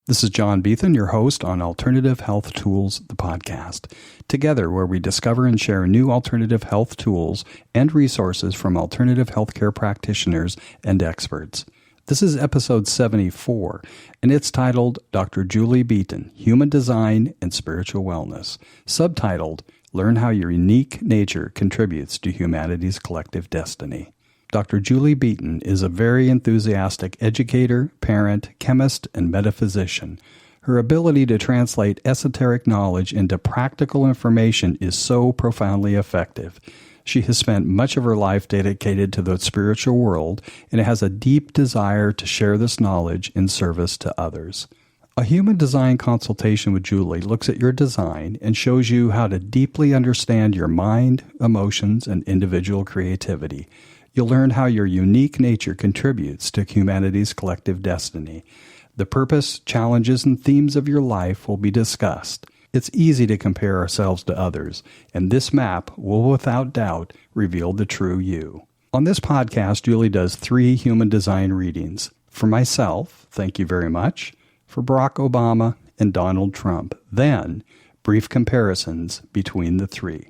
This is John Beaton, your host on Alternative Health Tools, the podcast. Together, where we discover and share new alternative health tools and resources from alternative healthcare practitioners and experts. This is episode 74, and it's titled Dr. Julie Beaton, Human Design and Spiritual Wellness, subtitled Learn How Your Unique Nature Contributes to Humanity's Collective Destiny. Dr. Julie Beaton is a very enthusiastic educator, parent, chemist, and metaphysician. Her ability to translate esoteric knowledge into practical information is so profoundly effective. She has spent much of her life dedicated to the spiritual world and has a deep desire to share this knowledge in service to others. A human design consultation with Julie looks at your design and shows you how to deeply understand your mind, emotions, and individual creativity. You'll learn how your unique nature contributes to humanity's collective destiny. The purpose, challenges, and themes of your life will be discussed. It's easy to compare ourselves to others, and this map will without doubt reveal the true you. On this podcast, Julie does 3 human design readings. For myself, thank you very much. For Barack Obama and Donald Trump. Then, brief comparisons between the 3.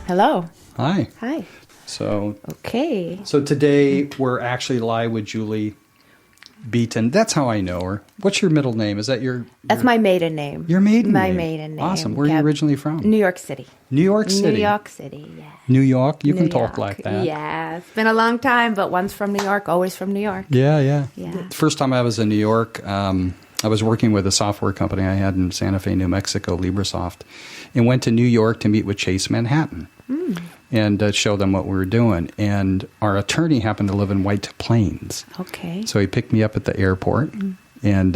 Hello. Hi. Hi. So Okay. So today we're actually live with Julie Beaton. That's how I know her. What's your middle name? Is that your... That's my maiden name. Your maiden name? My maiden name. Awesome. Where are you originally from? New York City. New York City. New York City, yeah. New York? You can New talk York. like that. Yeah. It's been a long time, but once from New York, always from New York. Yeah. Yeah. The first time I was in New York, I was working with a software company I had in Santa Fe, New Mexico, LibreSoft, and went to New York to meet with Chase Manhattan. And show them what we were doing. And our attorney happened to live in White Plains. Okay. So he picked me up at the airport and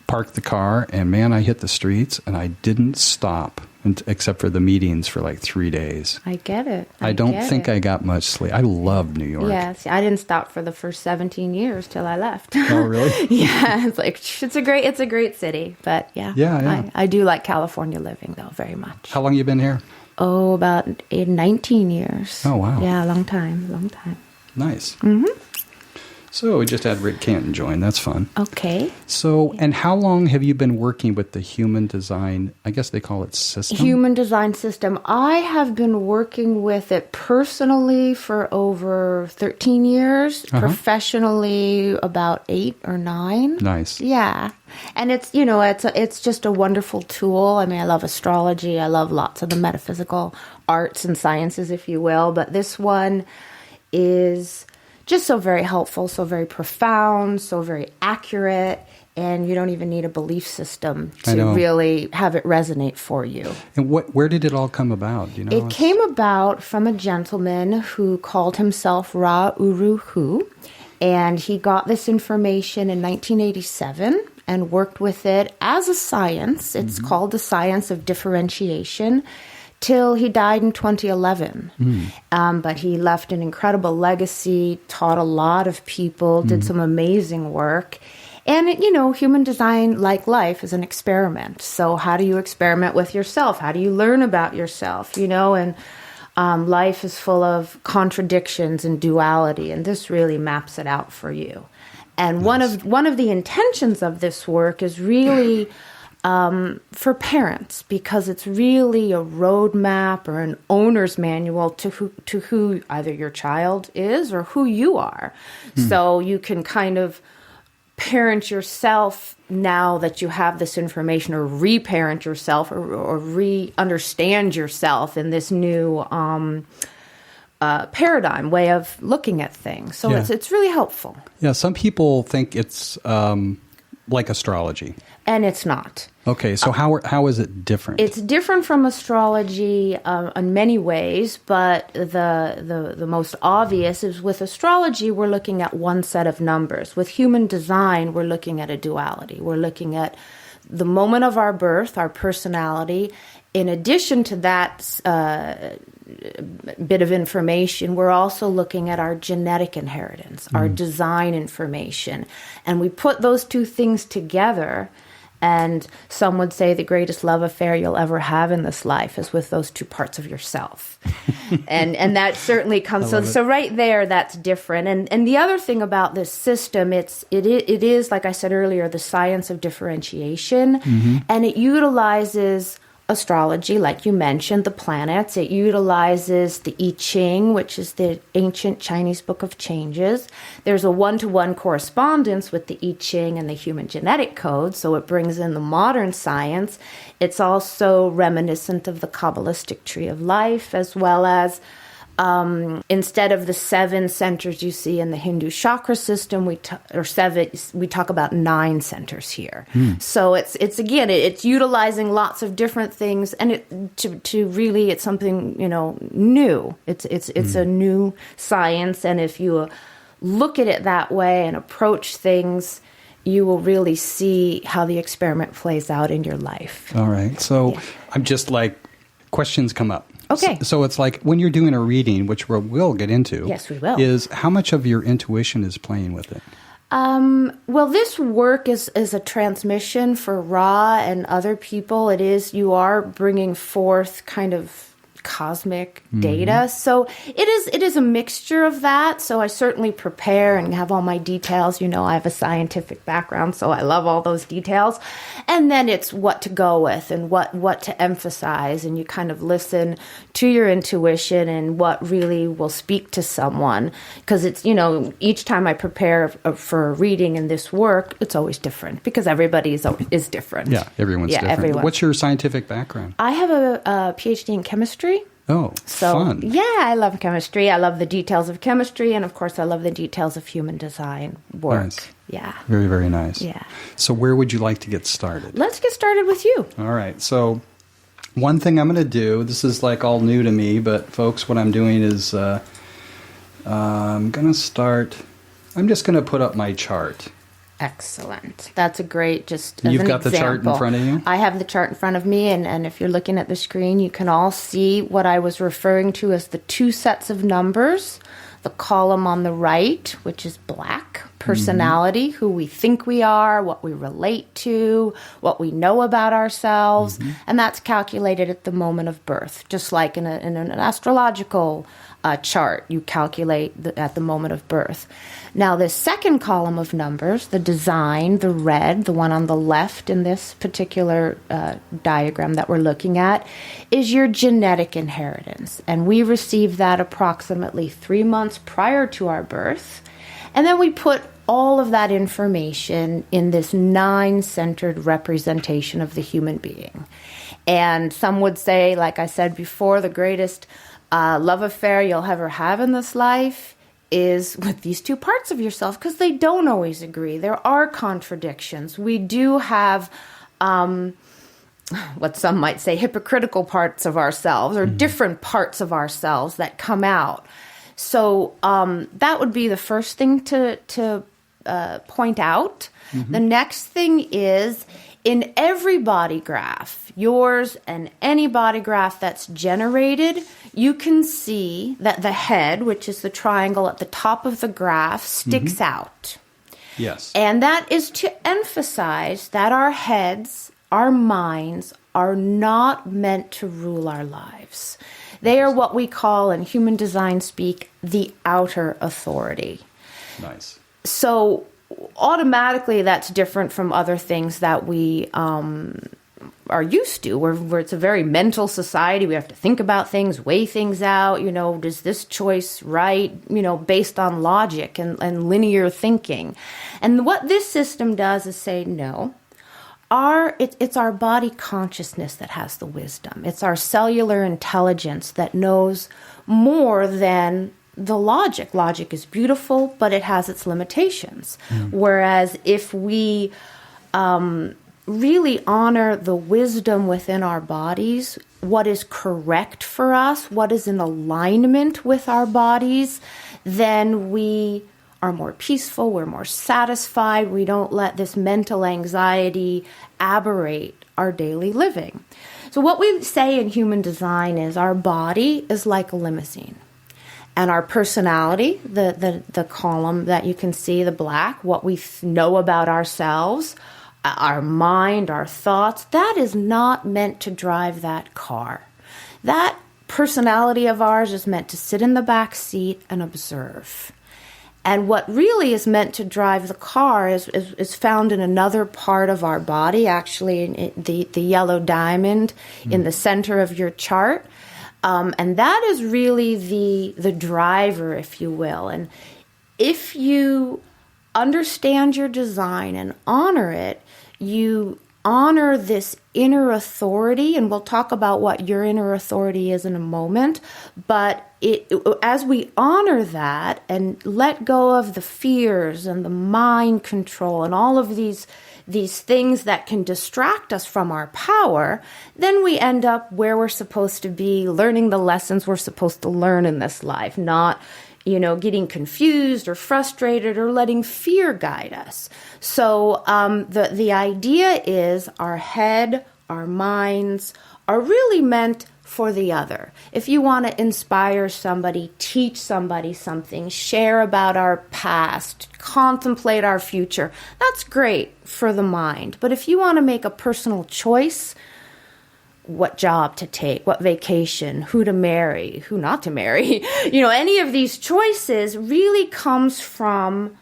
parked the car. And, man, I hit the streets, and I didn't stop except for the meetings for like 3 days. I get it. I don't think I got much sleep. I love New York. Yes. I didn't stop for the first 17 years till I left. Oh, really? Yeah. It's like, it's a great city. But, yeah. Yeah. I do like California living, though, very much. How long you been here? Oh, about 19 years. Oh, wow. Yeah, long time. Nice. Mm-hmm. So we just had Rick Canton join. That's fun. Okay. So, and how long have you been working with the human design, I guess they call it system? Human design system. I have been working with it personally for over 13 years, professionally about 8 or 9. Nice. Yeah. And it's, it's just a wonderful tool. I mean, I love astrology. I love lots of the metaphysical arts and sciences, if you will. But this one is just so very helpful, so very profound, so very accurate, and you don't even need a belief system to really have it resonate for you. And where did it all come about? You know, it came about from a gentleman who called himself Ra Uru Hu, and he got this information in 1987 and worked with it as a science. It's called the science of differentiation, till he died in 2011. But he left an incredible legacy, taught a lot of people, did some amazing work. And, human design, like life, is an experiment. So how do you experiment with yourself? How do you learn about yourself? And life is full of contradictions and duality, and this really maps it out for you. And one of the intentions of this work is really... for parents, because it's really a roadmap or an owner's manual to who either your child is or who you are. So you can kind of parent yourself now that you have this information, or reparent yourself or re-understand yourself in this new paradigm way of looking at things. So it's really helpful. Yeah, some people think it's like astrology. And it's not. Okay, so how is it different? It's different from astrology in many ways, but the most obvious is with astrology, we're looking at one set of numbers. With human design, we're looking at a duality. We're looking at the moment of our birth, our personality. In addition to that, bit of information, we're also looking at our genetic inheritance, our design information. And we put those two things together. And some would say the greatest love affair you'll ever have in this life is with those two parts of yourself. and that certainly comes. So right there, that's different. And the other thing about this system, it is, like I said earlier, the science of differentiation. And it utilizes astrology, like you mentioned, the planets. It utilizes the I Ching, which is the ancient Chinese book of changes. There's a one-to-one correspondence with the I Ching and the human genetic code, so it brings in the modern science. It's also reminiscent of the Kabbalistic tree of life, as well as instead of the 7 centers you see in the Hindu chakra system, we talk about 9 centers here. So it's utilizing lots of different things, and it's something new. It's a new science, and if you look at it that way and approach things, you will really see how the experiment plays out in your life. All right. So I'm just like, questions come up. Okay. So it's like when you're doing a reading, which we'll get into. Yes, we will. Is how much of your intuition is playing with it? Well, this work is a transmission for Ra and other people. You are bringing forth kind of cosmic data. So it is a mixture of that. So I certainly prepare and have all my details. I have a scientific background, so I love all those details. And then it's what to go with and what to emphasize. And you kind of listen to your intuition and what really will speak to someone. Because it's, each time I prepare for a reading in this work, it's always different because everybody is different. Yeah, everyone's different. Everyone. What's your scientific background? I have a PhD in chemistry. Oh, fun. Yeah, I love chemistry. I love the details of chemistry. And, of course, I love the details of human design work. Nice. Yeah. Very, very nice. Yeah. So where would you like to get started? Let's get started with you. All right. So one thing I'm going to do, this is like all new to me, but, folks, what I'm doing is I'm just going to put up my chart. Excellent. That's a great, just as You've an got the chart in front of you? I have the chart in front of me, and if you're looking at the screen, you can all see what I was referring to as the 2 sets of numbers. The column on the right, which is black, personality, who we think we are, what we relate to, what we know about ourselves, and that's calculated at the moment of birth, just like in an astrological chart, you calculate at the moment of birth. Now, the second column of numbers, the design, the red, the one on the left in this particular diagram that we're looking at, is your genetic inheritance. And we receive that approximately 3 months prior to our birth. And then we put all of that information in this 9-centered representation of the human being. And some would say, like I said before, the greatest love affair you'll ever have in this life is with these 2 parts of yourself, because they don't always agree. There are contradictions. We do have what some might say hypocritical parts of ourselves, or different parts of ourselves that come out. So that would be the first thing to point out. The next thing is, in every body graph, yours and any body graph that's generated, you can see that the head, which is the triangle at the top of the graph, sticks out. Yes. And that is to emphasize that our heads, our minds, are not meant to rule our lives. They are what we call, in human design speak, the outer authority. Nice. So automatically that's different from other things that we are used to, where it's a very mental society. We have to think about things, weigh things out. Is this choice right? Based on logic and linear thinking. And what this system does is say, no, it's our body consciousness that has the wisdom. It's our cellular intelligence that knows more than the logic. Logic is beautiful, but it has its limitations. Whereas if we really honor the wisdom within our bodies, what is correct for us, what is in alignment with our bodies, then we are more peaceful, we're more satisfied, we don't let this mental anxiety aberrate our daily living. So what we say in human design is our body is like a limousine. And our personality, the column that you can see, the black, what we know about ourselves, our mind, our thoughts, that is not meant to drive that car. That personality of ours is meant to sit in the back seat and observe. And what really is meant to drive the car is found in another part of our body, actually in the yellow diamond in the center of your chart. And that is really the driver, if you will. And if you understand your design and honor it, you honor this inner authority, and we'll talk about what your inner authority is in a moment. But as we honor that and let go of the fears and the mind control and all of these things that can distract us from our power, then we end up where we're supposed to be, learning the lessons we're supposed to learn in this life, not getting confused or frustrated or letting fear guide us. So the idea is our head, our minds are really meant for the other. If you want to inspire somebody, teach somebody something, share about our past, contemplate our future, that's great for the mind. But if you want to make a personal choice, what job to take, what vacation, who to marry, who not to marry, any of these choices really comes from,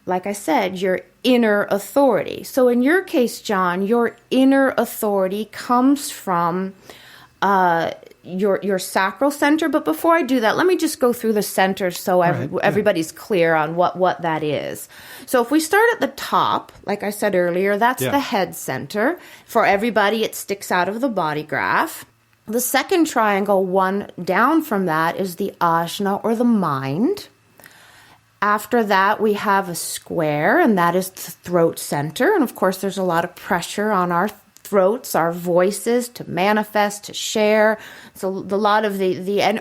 like I said, your inner authority. So in your case, John, your inner authority comes from your sacral center. But before I do that, let me just go through the centers so everybody's clear on what that is. So if we start at the top, like I said earlier, that's the head center. For everybody, it sticks out of the body graph. The second triangle, one down from that, is the ajna, or the mind. After that, we have a square, and that is the throat center. And of course, there's a lot of pressure on our throats, our voices, to manifest, to share. So a lot of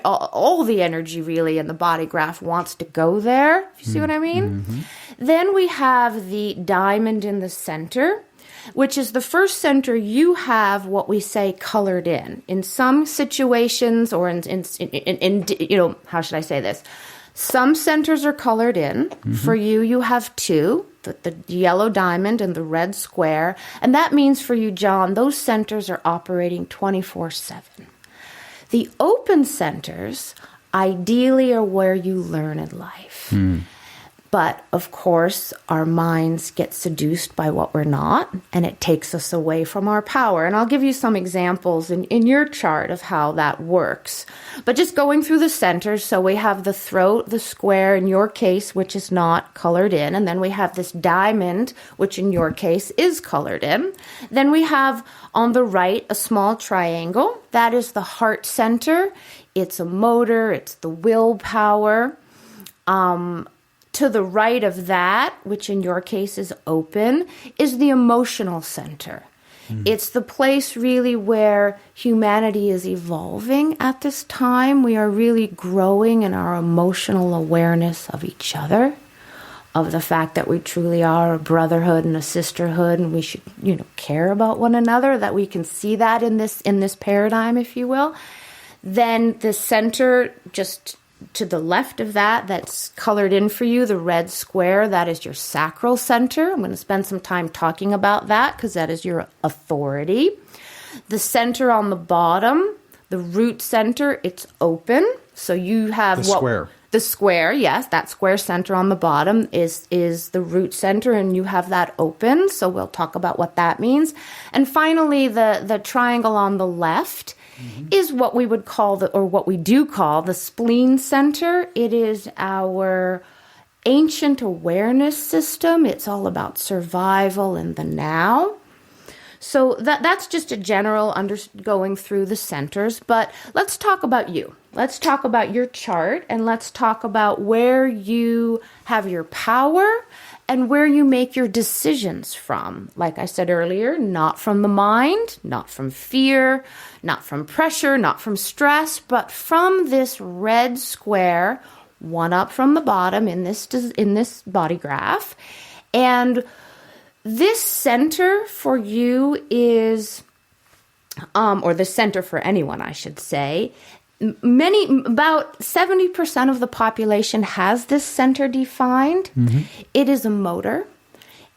all the energy really in the body graph wants to go there. You see what I mean? Mm-hmm. Then we have the diamond in the center, which is the first center you have what we say colored in. In some situations, or in how should I say this? Some centers are colored in. Mm-hmm. For you have two, the yellow diamond and the red square. And that means for you, John, those centers are operating 24/7. The open centers ideally are where you learn in life. Mm. But, of course, our minds get seduced by what we're not, and it takes us away from our power. And I'll give you some examples in your chart of how that works. But just going through the centers, so we have the throat, the square, in your case, which is not colored in. And then we have this diamond, which in your case is colored in. Then we have on the right a small triangle. That is the heart center. It's a motor. It's the willpower. To the right of that, which in your case is open, is the emotional center. Mm. It's the place really where humanity is evolving at this time. We are really growing in our emotional awareness of each other, of the fact that we truly are a brotherhood and a sisterhood, and we should, care about one another, that we can see that in this paradigm, if you will. Then the center, just to the left of that's colored in for you, the red square, that is your sacral center. I'm going to spend some time talking about that because that is your authority. The center on the bottom, the root center, it's open. So you have square. The square, yes, that square center on the bottom is the root center, and you have that open. So we'll talk about what that means. And finally, the triangle on the left is what we would call what we do call the spleen center. It is our ancient awareness system. It's all about survival in the now. So that's just a general going through the centers. But let's talk about you. Let's talk about your chart, and let's talk about where you have your power and where you make your decisions from. Like I said earlier, not from the mind, not from fear, not from pressure, not from stress, but from this red square, one up from the bottom in this body graph. And this center for you is or the center for anyone, I should say. About 70% of the population has this center defined. It is a motor.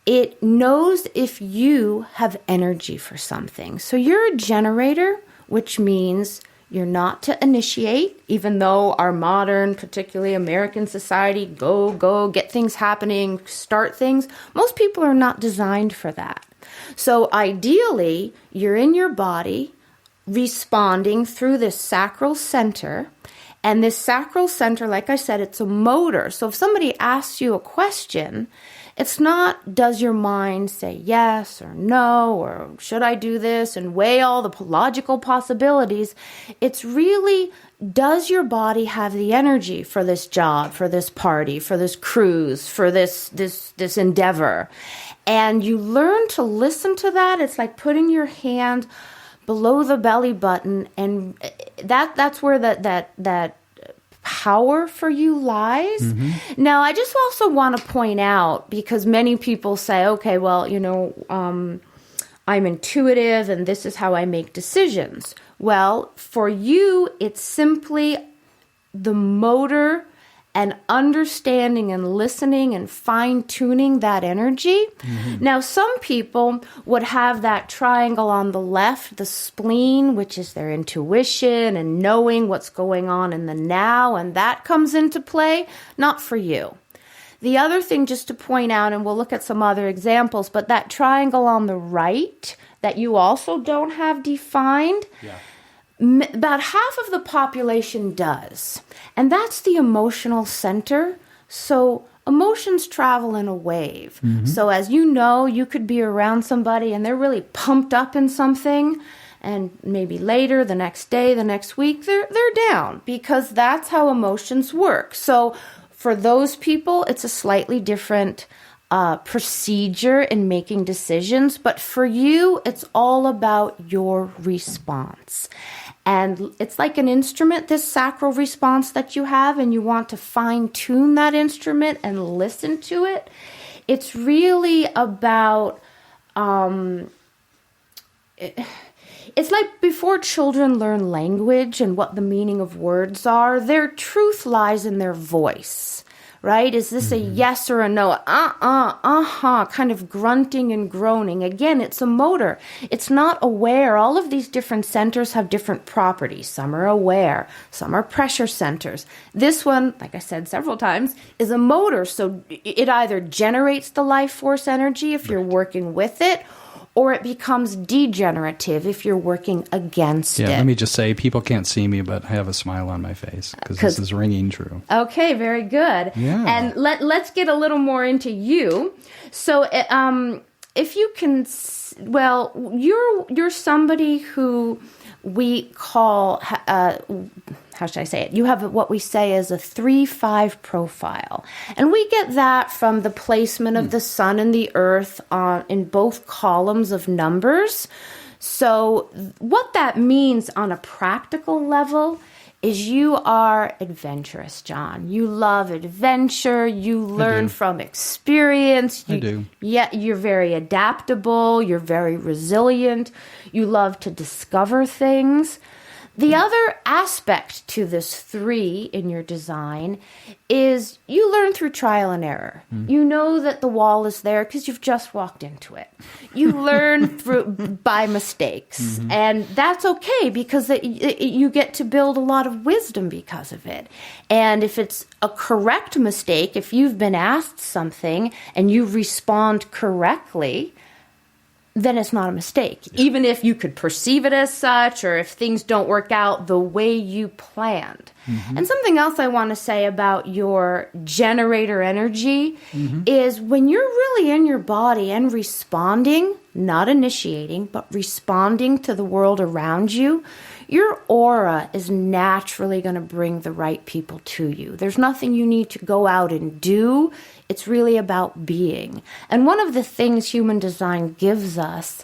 It knows if you have energy for something. So you're a generator, which means you're not to initiate, even though our modern, particularly American society, go, get things happening, start things. Most people are not designed for that. So ideally, you're in your body responding through this sacral center. And this sacral center, like I said, it's a motor. So if somebody asks you a question, it's not, does your mind say yes or no, or should I do this, and weigh all the logical possibilities. It's really, does your body have the energy for this job, for this party, for this cruise, for this endeavor? And you learn to listen to that. It's like putting your hand below the belly button, and that's where that power for you lies. Now, I just also want to point out, because many people say, okay, well, I'm intuitive and this is how I make decisions. Well, for you, it's simply the motor and understanding and listening and fine-tuning that energy. Now, some people would have that triangle on the left, the spleen, which is their intuition and knowing what's going on in the now, and that comes into play. Not for you. The other thing, just to point out, and we'll look at some other examples, but that triangle on the right that you also don't have defined, about half of the population does. And that's the emotional center. So emotions travel in a wave. So as you know, you could be around somebody and they're really pumped up in something, and maybe later, the next day, the next week, they're down, because that's how emotions work. So for those people, it's a slightly different procedure in making decisions. But for you, it's all about your response. And it's like an instrument, this sacral response that you have, and you want to fine-tune that instrument and listen to it. It's really about, it's like before children learn language and what the meaning of words are, their truth lies in their voice. Right? Is this a yes or a no? Kind of grunting and groaning. Again, it's a motor. It's not aware. All of these different centers have different properties. Some are aware. Some are pressure centers. This one, like I said several times, is a motor. So it either generates the life force energy if you're working with it, or it becomes degenerative if you're working against it. Let me just say, people can't see me, but I have a smile on my face because this is ringing true. Okay, very good. Yeah. And let's get a little more into you. So if you can, you're somebody who we call, how should I say it? You have what we say is a 3-5 profile. And we get that from the placement of the sun and the earth in both columns of numbers. So what that means on a practical level is you are adventurous, John. You love adventure. You learn from experience. I do. Yeah, you're very adaptable. You're very resilient. You love to discover things. The other aspect to this 3 in your design is you learn through trial and error. You know that the wall is there because you've just walked into it. You learn by mistakes, and that's okay because you get to build a lot of wisdom because of it. And if it's a correct mistake, if you've been asked something and you respond correctly, then it's not a mistake. Even if you could perceive it as such, or if things don't work out the way you planned. And something else I want to say about your generator energy is when you're really in your body and responding, not initiating, but responding to the world around you, your aura is naturally going to bring the right people to you. There's nothing you need to go out and do. It's really about being. And one of the things human design gives us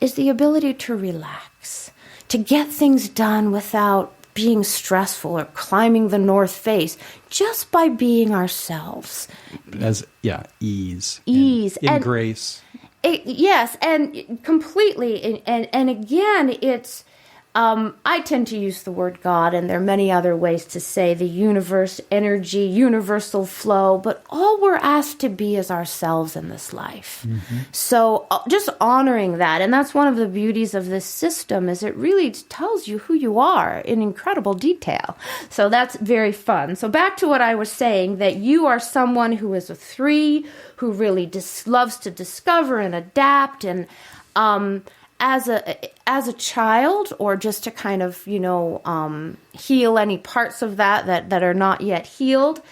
is the ability to relax, to get things done without being stressful or climbing the north face, just by being ourselves. As ease. Ease. And grace. Yes, and completely. And again, it's, I tend to use the word God, and there are many other ways to say the universe, energy, universal flow, but all we're asked to be is ourselves in this life. So just honoring that, and that's one of the beauties of this system, is it really tells you who you are in incredible detail. So that's very fun. So back to what I was saying, that you are someone who is a 3, who really loves to discover and adapt, and as a child, or just to kind of, heal any parts of that are not yet healed.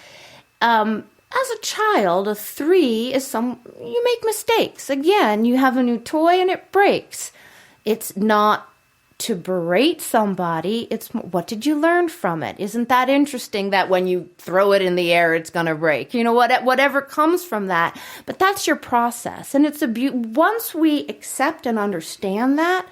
As a child, a 3 is you make mistakes. Again, you have a new toy and it breaks. It's not to berate somebody. It's what did you learn from it? Isn't that interesting that when you throw it in the air, it's going to break? Whatever comes from that. But that's your process. And it's once we accept and understand that,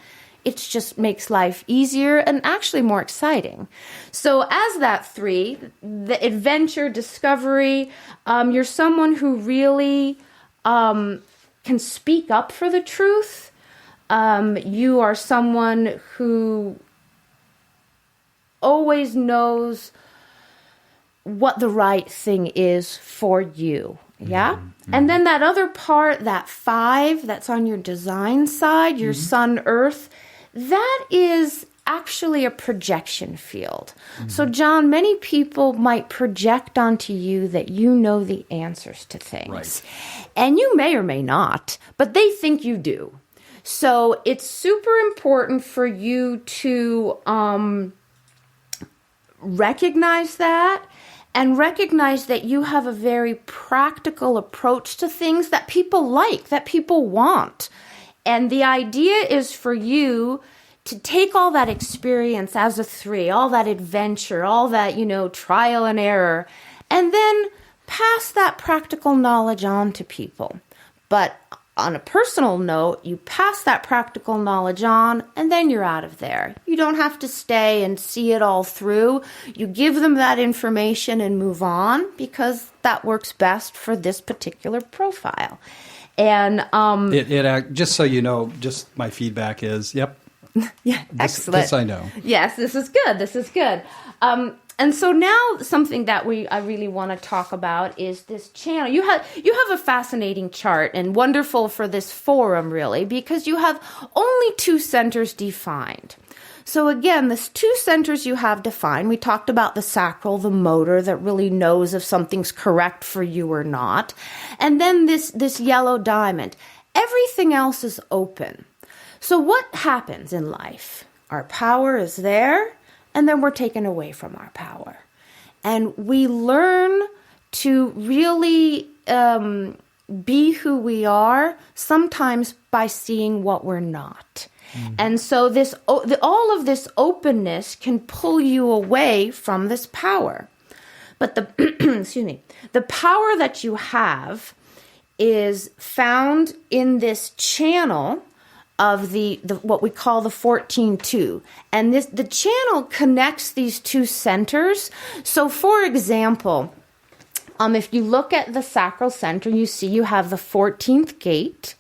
it just makes life easier and actually more exciting. So as that 3, the adventure, discovery, you're someone who really can speak up for the truth. You are someone who always knows what the right thing is for you. Yeah? Mm-hmm. And then that other part, that 5, that's on your design side, your sun, earth, that is actually a projection field. So, John, many people might project onto you that you know the answers to things. Right. And you may or may not, but they think you do. So it's super important for you to recognize that, and recognize that you have a very practical approach to things that people like, that people want. And the idea is for you to take all that experience as a 3, all that adventure, all that, trial and error, and then pass that practical knowledge on to people. But on a personal note, you pass that practical knowledge on, and then you're out of there. You don't have to stay and see it all through. You give them that information and move on, because that works best for this particular profile. And just so you know, just my feedback is, yep. Yeah, excellent. This I know. Yes, this is good. And so now something that I really want to talk about is this channel. You have a fascinating chart, and wonderful for this forum, really, because you have only 2 centers defined. So again, this 2 centers you have defined, we talked about the sacral, the motor that really knows if something's correct for you or not. And then this yellow diamond. Everything else is open. So what happens in life? Our power is there, and then we're taken away from our power. And we learn to really be who we are, sometimes by seeing what we're not. And so all of this openness can pull you away from this power. But the power that you have is found in this channel of the what we call the 14-2. And the channel connects these 2 centers. So for example, if you look at the sacral center, you see you have the 14th gate.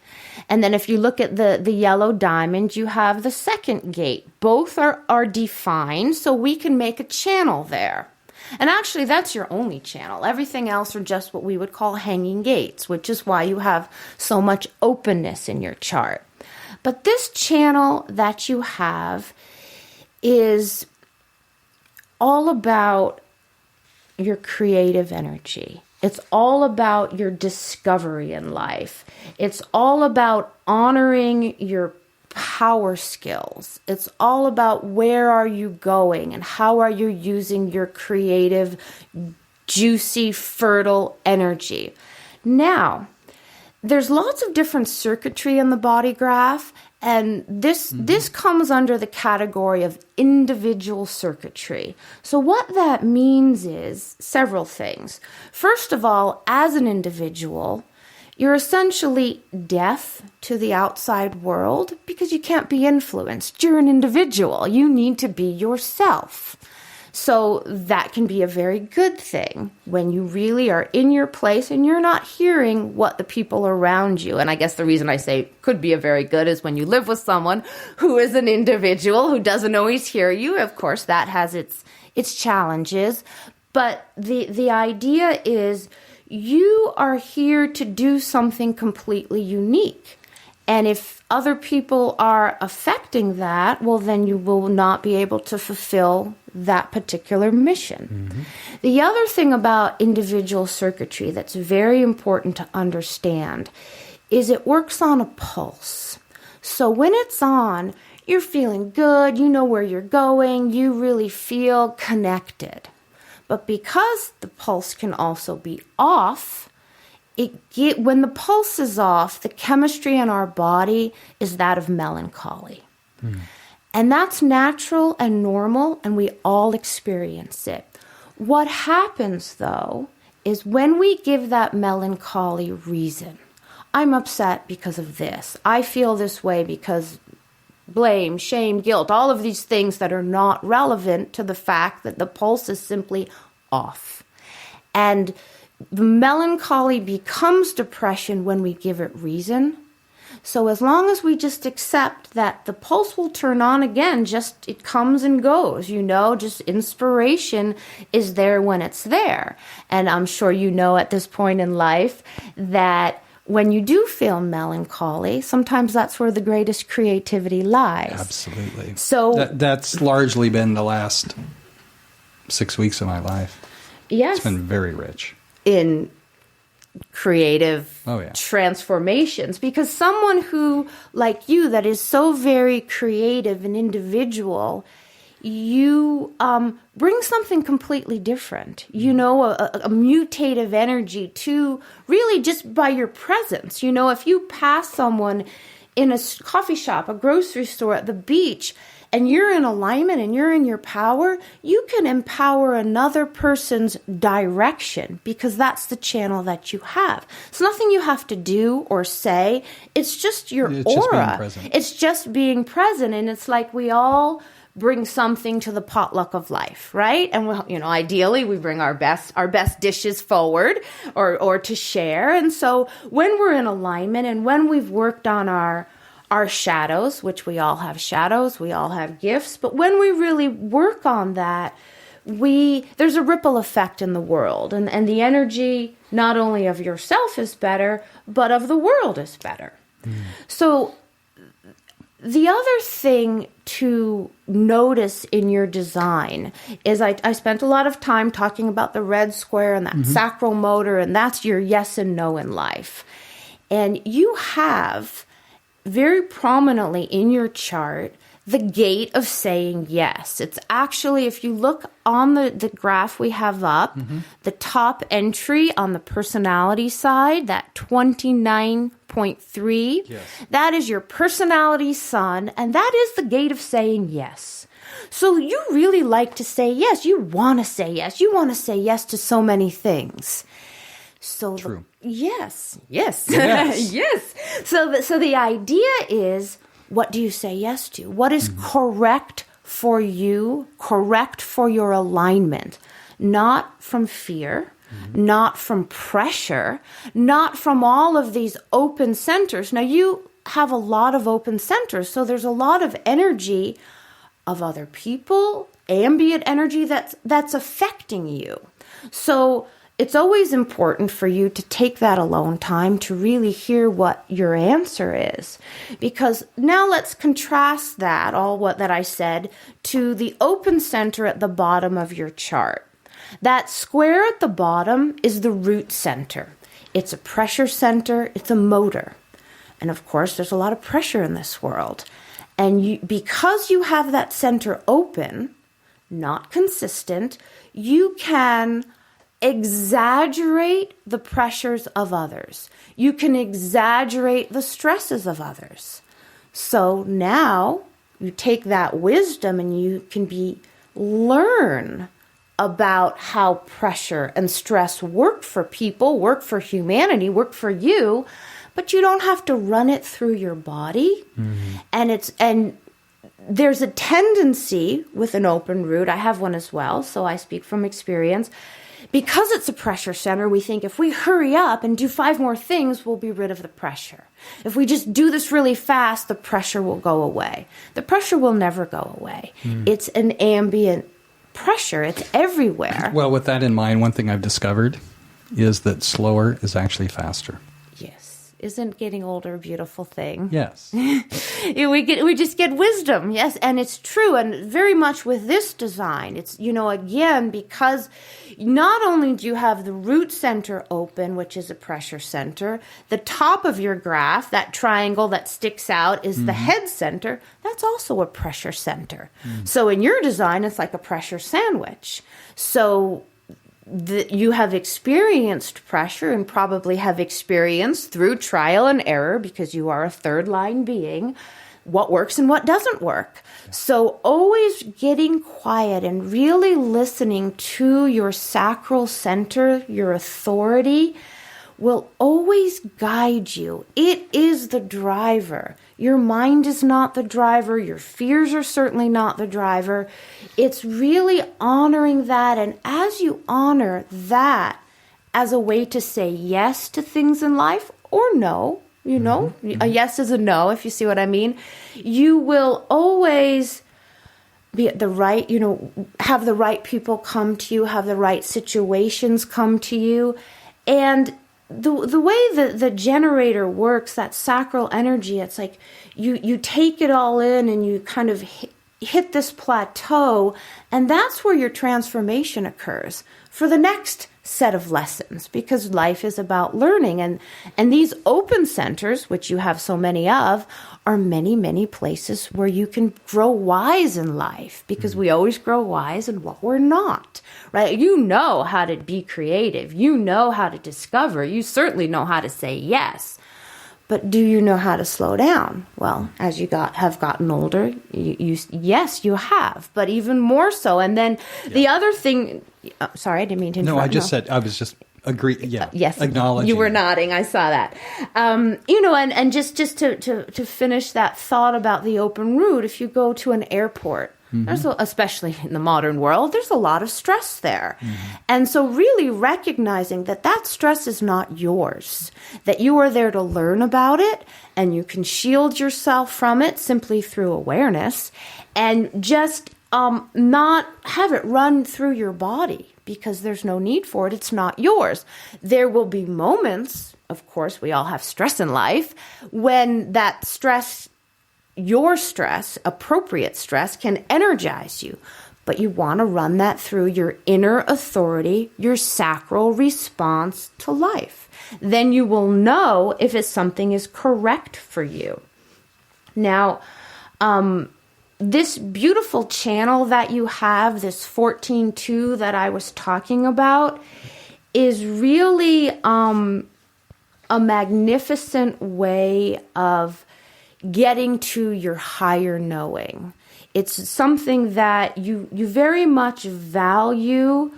And then if you look at the yellow diamond, you have the 2nd gate. Both are defined, so we can make a channel there. And actually, that's your only channel. Everything else are just what we would call hanging gates, which is why you have so much openness in your chart. But this channel that you have is all about your creative energy. It's all about your discovery in life. It's all about honoring your power skills. It's all about where are you going and how are you using your creative, juicy, fertile energy. Now, there's lots of different circuitry in the Bodygraph, and this comes under the category of individual circuitry. So what that means is several things. First of all, as an individual, you're essentially deaf to the outside world because you can't be influenced. You're an individual. You need to be yourself. So that can be a very good thing when you really are in your place and you're not hearing what the people around you. And I guess the reason I say could be a very good is when you live with someone who is an individual who doesn't always hear you. Of course, that has its challenges. But the idea is you are here to do something completely unique. And if other people are affecting that, well, then you will not be able to fulfill that particular mission. Mm-hmm. The other thing about individual circuitry that's very important to understand is it works on a pulse. So when it's on, you're feeling good, you know where you're going, you really feel connected. But because the pulse can also be off, when the pulse is off, the chemistry in our body is that of melancholy. Mm. And that's natural and normal, and we all experience it. What happens, though, is when we give that melancholy reason, I'm upset because of this, I feel this way because blame, shame, guilt, all of these things that are not relevant to the fact that the pulse is simply off. And the melancholy becomes depression when we give it reason. So as long as we just accept that the pulse will turn on again, just it comes and goes, just inspiration is there when it's there. And I'm sure at this point in life that when you do feel melancholy, sometimes that's where the greatest creativity lies. Absolutely. So that's largely been the last 6 weeks of my life. Yes. It's been very rich. In creative transformations, because someone who, like you, that is so very creative and individual, you bring something completely different, a mutative energy to really just by your presence. If you pass someone in a coffee shop, a grocery store, at the beach, and you're in alignment and you're in your power, you can empower another person's direction because that's the channel that you have. It's nothing you have to do or say. It's just your aura. Just being present. It's just being present. And it's like we all bring something to the potluck of life, right? And ideally we bring our best dishes forward or to share. And so when we're in alignment and when we've worked on our shadows, which we all have shadows, we all have gifts, but when we really work on that, there's a ripple effect in the world, and the energy not only of yourself is better, but of the world is better. Mm. So the other thing to notice in your design is I spent a lot of time talking about the red square and that sacral motor, and that's your yes and no in life. And you have very prominently in your chart the gate of saying yes. It's actually, if you look on the graph we have up, the top entry on the personality side, that 29.3, that is your personality sun, and that is the gate of saying yes. So you really like to say yes. You want to say yes. You want to say yes to so many things. So true. Yes. Yes. So the idea is, what do you say yes to? What is correct for you, correct for your alignment? Not from fear, not from pressure, not from all of these open centers. Now, you have a lot of open centers, so there's a lot of energy of other people, ambient energy that's affecting you. So it's always important for you to take that alone time to really hear what your answer is. Because now let's contrast that, that I said, to the open center at the bottom of your chart. That square at the bottom is the root center. It's a pressure center, it's a motor. And of course, there's a lot of pressure in this world. And because you have that center open, not consistent, you can exaggerate the pressures of others. You can exaggerate the stresses of others. So now you take that wisdom and you can learn about how pressure and stress work for people, work for humanity, work for you, but you don't have to run it through your body. And there's a tendency with an open root, I have one as well, so I speak from experience. Because it's a pressure center, we think if we hurry up and do 5 more things, we'll be rid of the pressure. If we just do this really fast, the pressure will go away. The pressure will never go away. It's an ambient pressure. It's everywhere. Well, with that in mind, one thing I've discovered is that slower is actually faster. Yes. Isn't getting older a beautiful thing? Yes. We just get wisdom, yes, and it's true, and very much with this design. It's, again, because not only do you have the root center open, which is a pressure center, the top of your graph, that triangle that sticks out, is the head center. That's also a pressure center. So in your design, it's like a pressure sandwich. So you have experienced pressure and probably have experienced through trial and error, because you are a third line being, what works and what doesn't work. So always getting quiet and really listening to your sacral center, your authority, will always guide you. It is the driver. Your mind is not the driver. Your fears are certainly not the driver. It's really honoring that. And as you honor that as a way to say yes to things in life, or no, a yes is a no, if you see what I mean, you will always be at the right, have the right people come to you, have the right situations come to you. And the way the generator works, that sacral energy, it's like you take it all in and you kind of hit this plateau, and that's where your transformation occurs for the next set of lessons, because life is about learning. And these open centers, which you have so many of, are many, many places where you can grow wise in life, because we always grow wise in what we're not, right? You know how to be creative. You know how to discover. You certainly know how to say yes. But do you know how to slow down? Well, as you have gotten older, yes, you have, but even more so. And then the other thing, sorry, I didn't mean to interrupt. No, I was just agree. Yeah. Yes. Acknowledging. You were nodding. I saw that. And just to finish that thought about the open route, if you go to an airport, there's especially in the modern world, there's a lot of stress there. And so really recognizing that stress is not yours, that you are there to learn about it, and you can shield yourself from it simply through awareness, and just not have it run through your body, because there's no need for it. It's not yours. There will be moments, of course, we all have stress in life, when that stress, your stress, appropriate stress, can energize you. But you want to run that through your inner authority, your sacral response to life. Then you will know if something is correct for you. Now, this beautiful channel that you have, this 14.2 that I was talking about, is really a magnificent way of getting to your higher knowing. It's something that you very much value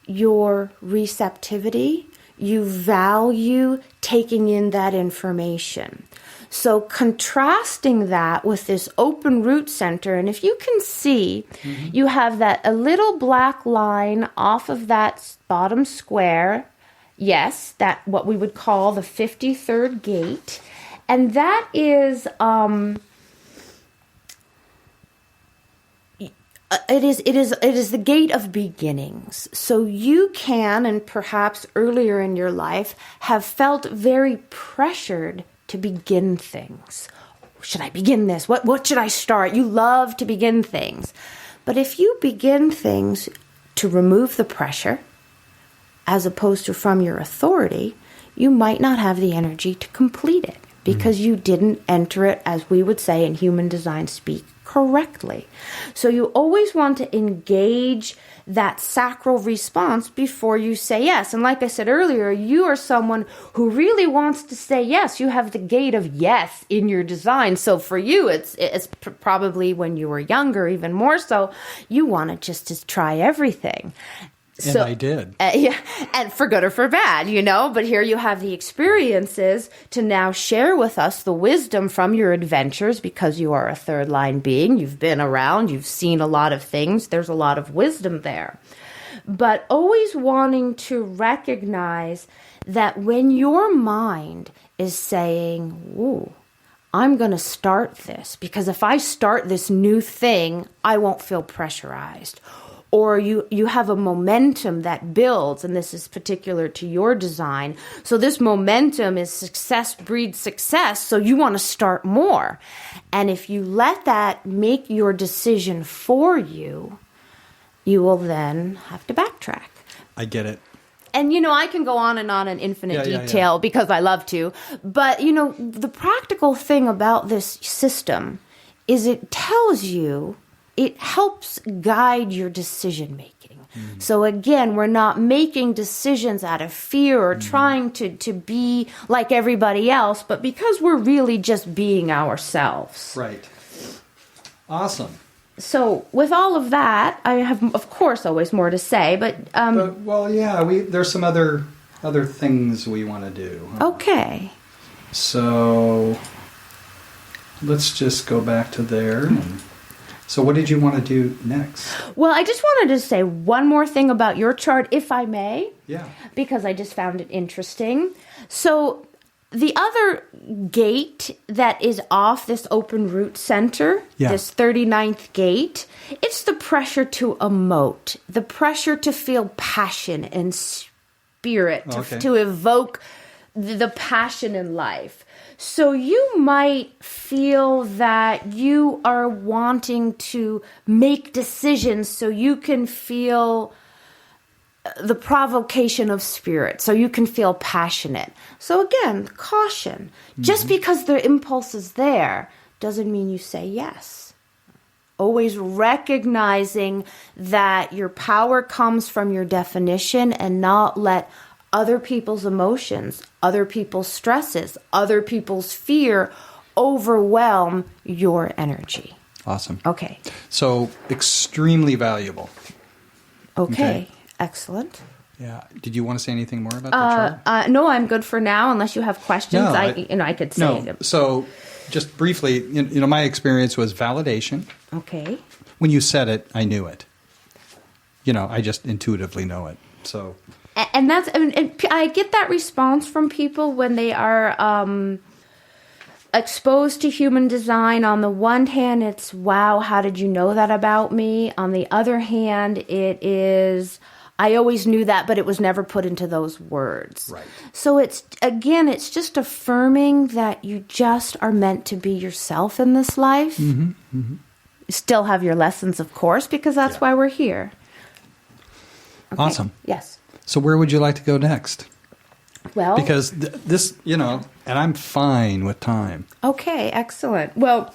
your receptivity. You value taking in that information. So contrasting that with this open root center, and if you can see, you have a little black line off of that bottom square. Yes, that what we would call the 53rd gate. And that is, it is the gate of beginnings. So you can, and perhaps earlier in your life, have felt very pressured to begin things. Should I begin this? What should I start? You love to begin things. But if you begin things to remove the pressure, as opposed to from your authority, you might not have the energy to complete it, because you didn't enter it, as we would say in human design speak, correctly. So you always want to engage that sacral response before you say yes. And like I said earlier, you are someone who really wants to say yes. You have the gate of yes in your design. So for you, it's probably when you were younger, even more so, you wanted just to try everything. And I did. Yeah, and for good or for bad, but here you have the experiences to now share with us the wisdom from your adventures, because you are a third line being. You've been around, you've seen a lot of things. There's a lot of wisdom there. But always wanting to recognize that when your mind is saying, ooh, I'm going to start this, because if I start this new thing, I won't feel pressurized. Or you have a momentum that builds, and this is particular to your design. So this momentum is success breeds success, so you want to start more. And if you let that make your decision for you, you will then have to backtrack. I get it. And, I can go on in infinite detail because I love to. But, the practical thing about this system is it tells you, it helps guide your decision making. Mm-hmm. So again, we're not making decisions out of fear or trying to be like everybody else, but because we're really just being ourselves. Right. Awesome. So with all of that, I have, of course, always more to say, but there's some other things we want to do. Huh? Okay. So let's just go back to there. So what did you want to do next? Well, I just wanted to say one more thing about your chart, if I may. Yeah. Because I just found it interesting. So the other gate that is off this open root center, this 39th gate, it's the pressure to emote, the pressure to feel passion and spirit, to evoke the passion in life. So you might feel that you are wanting to make decisions so you can feel the provocation of spirit, so you can feel passionate. So again, caution. Just because the impulse is there doesn't mean you say yes. Always recognizing that your power comes from your definition, and not let other people's emotions, other people's stresses, other people's fear overwhelm your energy. Awesome. Okay. So extremely valuable. Okay. Excellent. Yeah. Did you want to say anything more about the chart? No, I'm good for now. Unless you have questions, No, I could say them. So just briefly, my experience was validation. Okay. When you said it, I knew it. I just intuitively know it. So. And that's, I get that response from people when they are exposed to human design. On the one hand, it's, wow, how did you know that about me? On the other hand, it is, I always knew that, but it was never put into those words. Right. So it's just affirming that you just are meant to be yourself in this life. Mm-hmm. Mm-hmm. Still have your lessons, of course, because that's why we're here. Okay. Awesome. Yes. So where would you like to go next? Well, because this, and I'm fine with time. Okay, excellent. Well,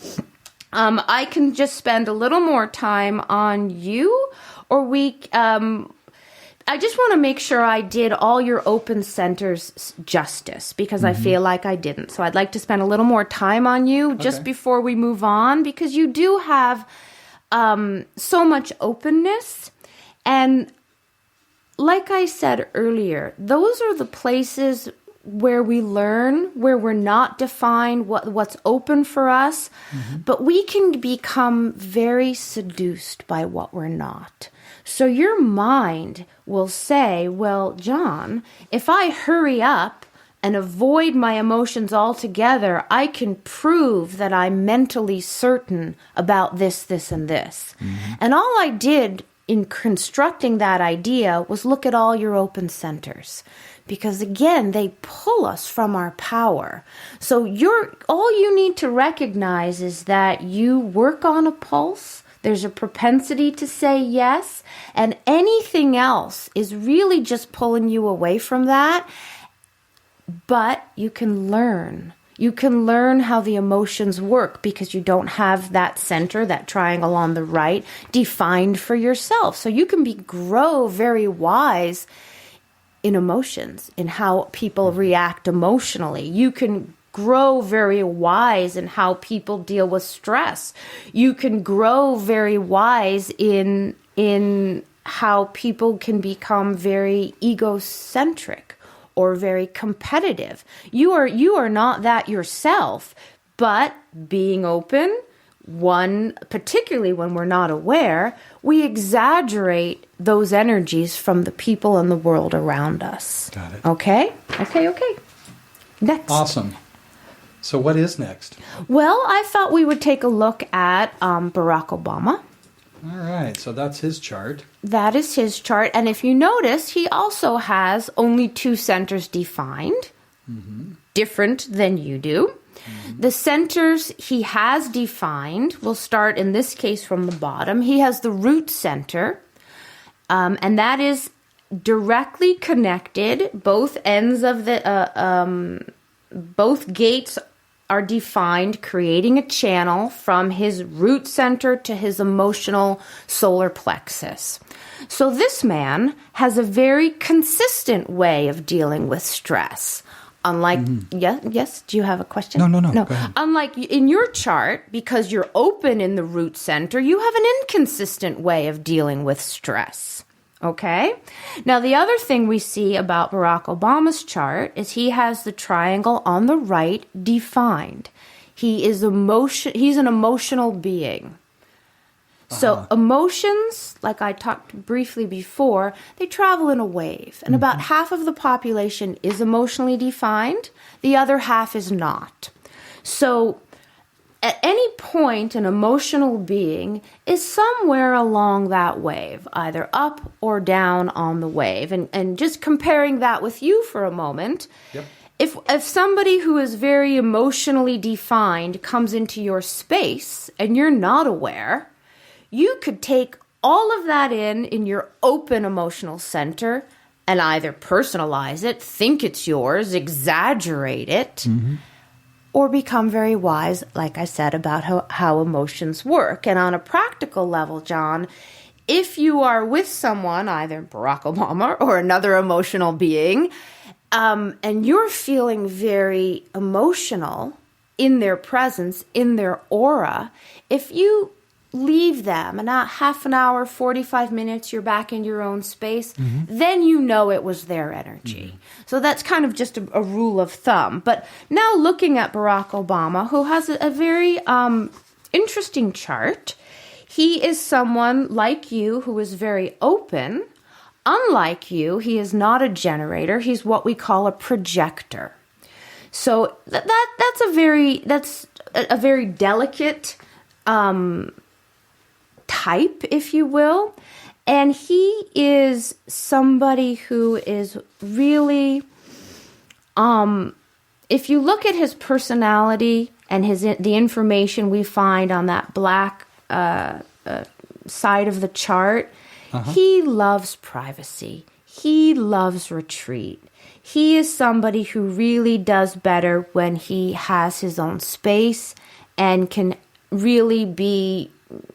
I can just spend a little more time on you, or I just want to make sure I did all your open centers justice, because I feel like I didn't. So I'd like to spend a little more time on you just before we move on, because you do have so much openness. And like I said earlier, those are the places where we learn, where we're not defined, what's open for us. But we can become very seduced by what we're not. So your mind will say, well, John, if I hurry up and avoid my emotions altogether, I can prove that I'm mentally certain about this, this, and this. And all I did in constructing that idea was look at all your open centers, because again, they pull us from our power. So all you need to recognize is that you work on a pulse. There's a propensity to say yes, and anything else is really just pulling you away from that. But you can learn. You can learn how the emotions work, because you don't have that center, that triangle on the right, defined for yourself. So you can grow very wise in emotions, in how people react emotionally. You can grow very wise in how people deal with stress. You can grow very wise in how people can become very egocentric or very competitive. You are not that yourself, but being open, particularly when we're not aware, we exaggerate those energies from the people and the world around us. Got it. Okay. Next. Awesome. So what is next? Well, I thought we would take a look at Barack Obama. All right. So that's his chart. That is his chart. And if you notice, he also has only 2 centers defined, different than you do. The centers he has defined, we'll start in this case from the bottom. He has the root center, and that is directly connected. Both ends of both gates are defined, creating a channel from his root center to his emotional solar plexus. So this man has a very consistent way of dealing with stress. Unlike, yes, do you have a question? No. Go ahead. Unlike in your chart, because you're open in the root center, you have an inconsistent way of dealing with stress. Okay? Now, the other thing we see about Barack Obama's chart is he has the triangle on the right defined. He's an emotional being. So emotions, like I talked briefly before, they travel in a wave. And about half of the population is emotionally defined. The other half is not. So at any point, an emotional being is somewhere along that wave, either up or down on the wave. And just comparing that with you for a moment, if somebody who is very emotionally defined comes into your space and you're not aware, you could take all of that in your open emotional center and either personalize it, think it's yours, exaggerate it, or become very wise, like I said, about how emotions work. And on a practical level, John, if you are with someone, either Barack Obama or another emotional being, and you're feeling very emotional in their presence, in their aura, if you leave them, and not half an hour, 45 minutes, you're back in your own space, then you know it was their energy. So that's kind of just a rule of thumb. But now looking at Barack Obama, who has a very interesting chart, he is someone like you who is very open. Unlike you, he is not a generator. He's what we call a projector. So that's a very delicate type, if you will. And he is somebody who is really, if you look at his personality and the information we find on that black side of the chart, he loves privacy. He loves retreat. He is somebody who really does better when he has his own space and can really be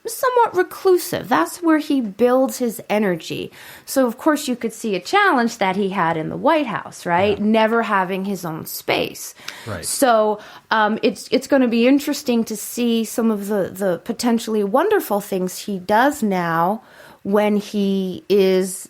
somewhat reclusive. That's where he builds his energy. So, of course, you could see a challenge that he had in the White House, right? Yeah. Never having his own space. Right. So it's going to be interesting to see some of the potentially wonderful things he does now when he is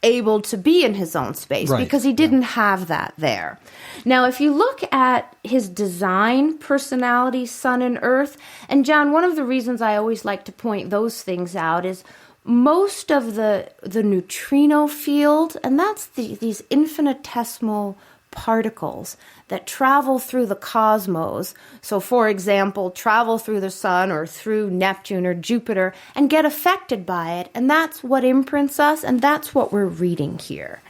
able to be in his own space, right, because he didn't have that there. Now, if you look at his design, personality, sun and earth, and John, one of the reasons I always like to point those things out is most of the neutrino field, and that's these infinitesimal particles that travel through the cosmos. So, for example, travel through the sun or through Neptune or Jupiter and get affected by it. And that's what imprints us, and that's what we're reading here.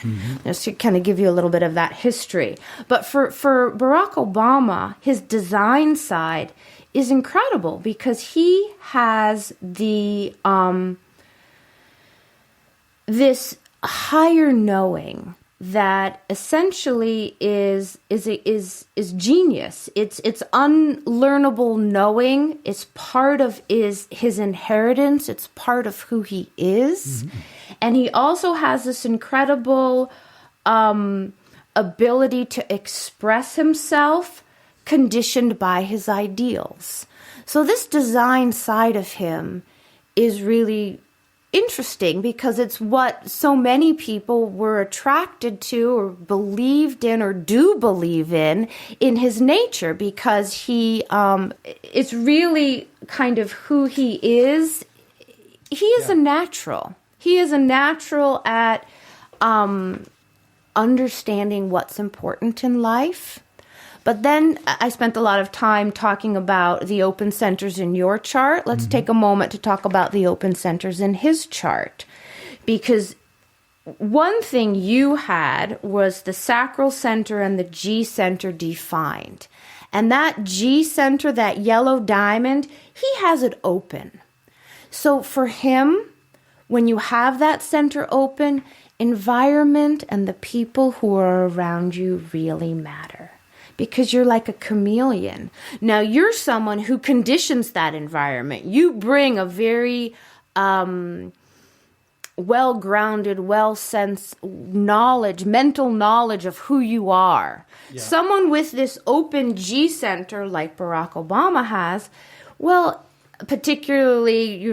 Just to kind of give you a little bit of that history. But for Barack Obama, his design side is incredible because he has this higher knowing that essentially is genius. It's unlearnable knowing. It's part of his inheritance. It's part of who he is. And he also has this incredible ability to express himself conditioned by his ideals. So this design side of him is really interesting because it's what so many people were attracted to or believed in or do believe in his nature, because he it's really kind of who he is. He is a natural. He is a natural at understanding what's important in life. But then I spent a lot of time talking about the open centers in your chart. Let's take a moment to talk about the open centers in his chart. Because one thing you had was the sacral center and the G center defined. And that G center, that yellow diamond, he has it open. So for him, when you have that center open, environment and the people who are around you really matter. Because you're like a chameleon. Now, you're someone who conditions that environment. You bring a very well-grounded, well-sensed knowledge, mental knowledge of who you are. Yeah. Someone with this open G center, like Barack Obama has, well, particularly,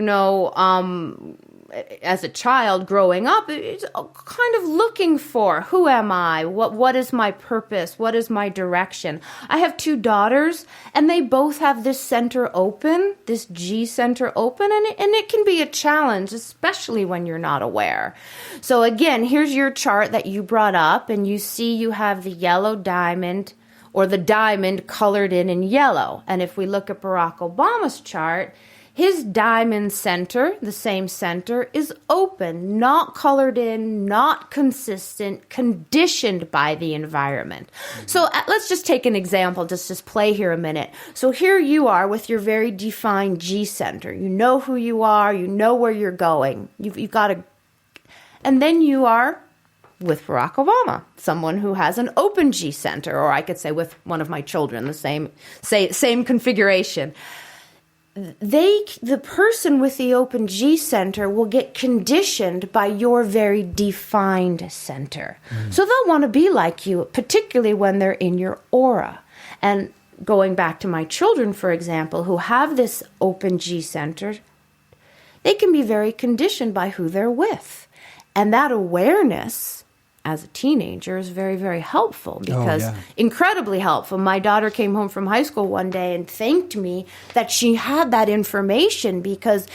as a child growing up, it's kind of looking for, who am I? What is my purpose? What is my direction? I have 2 daughters, and they both have this center open, this G center open, and it can be a challenge, especially when you're not aware. So again, here's your chart that you brought up, and you see you have the yellow diamond, or the diamond colored in yellow. And if we look at Barack Obama's chart, his diamond center, the same center, is open, not colored in, not consistent, conditioned by the environment. So let's just take an example, just play here a minute. So here you are with your very defined G center. You know who you are, you know where you're going. You've got to, and then you are with Barack Obama, someone who has an open G center, or I could say with one of my children, the same configuration. The person with the open G center will get conditioned by your very defined center. So they'll want to be like you, particularly when they're in your aura. And going back to my children, for example, who have this open G center, they can be very conditioned by who they're with. And that awareness as a teenager is very, very helpful, because incredibly helpful. My daughter came home from high school one day and thanked me that she had that information, because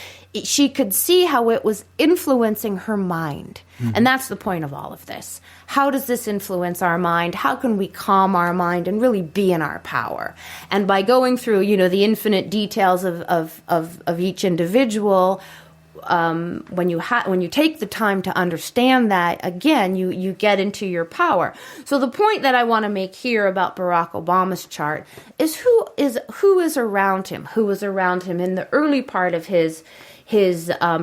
she could see how it was influencing her mind. And that's the point of all of this. How does this influence our mind? How can we calm our mind and really be in our power? And by going through, the infinite details of each individual, when you take the time to understand that, again, you get into your power. So the point that I want to make here about Barack Obama's chart is who is around him, who was around him in the early part of his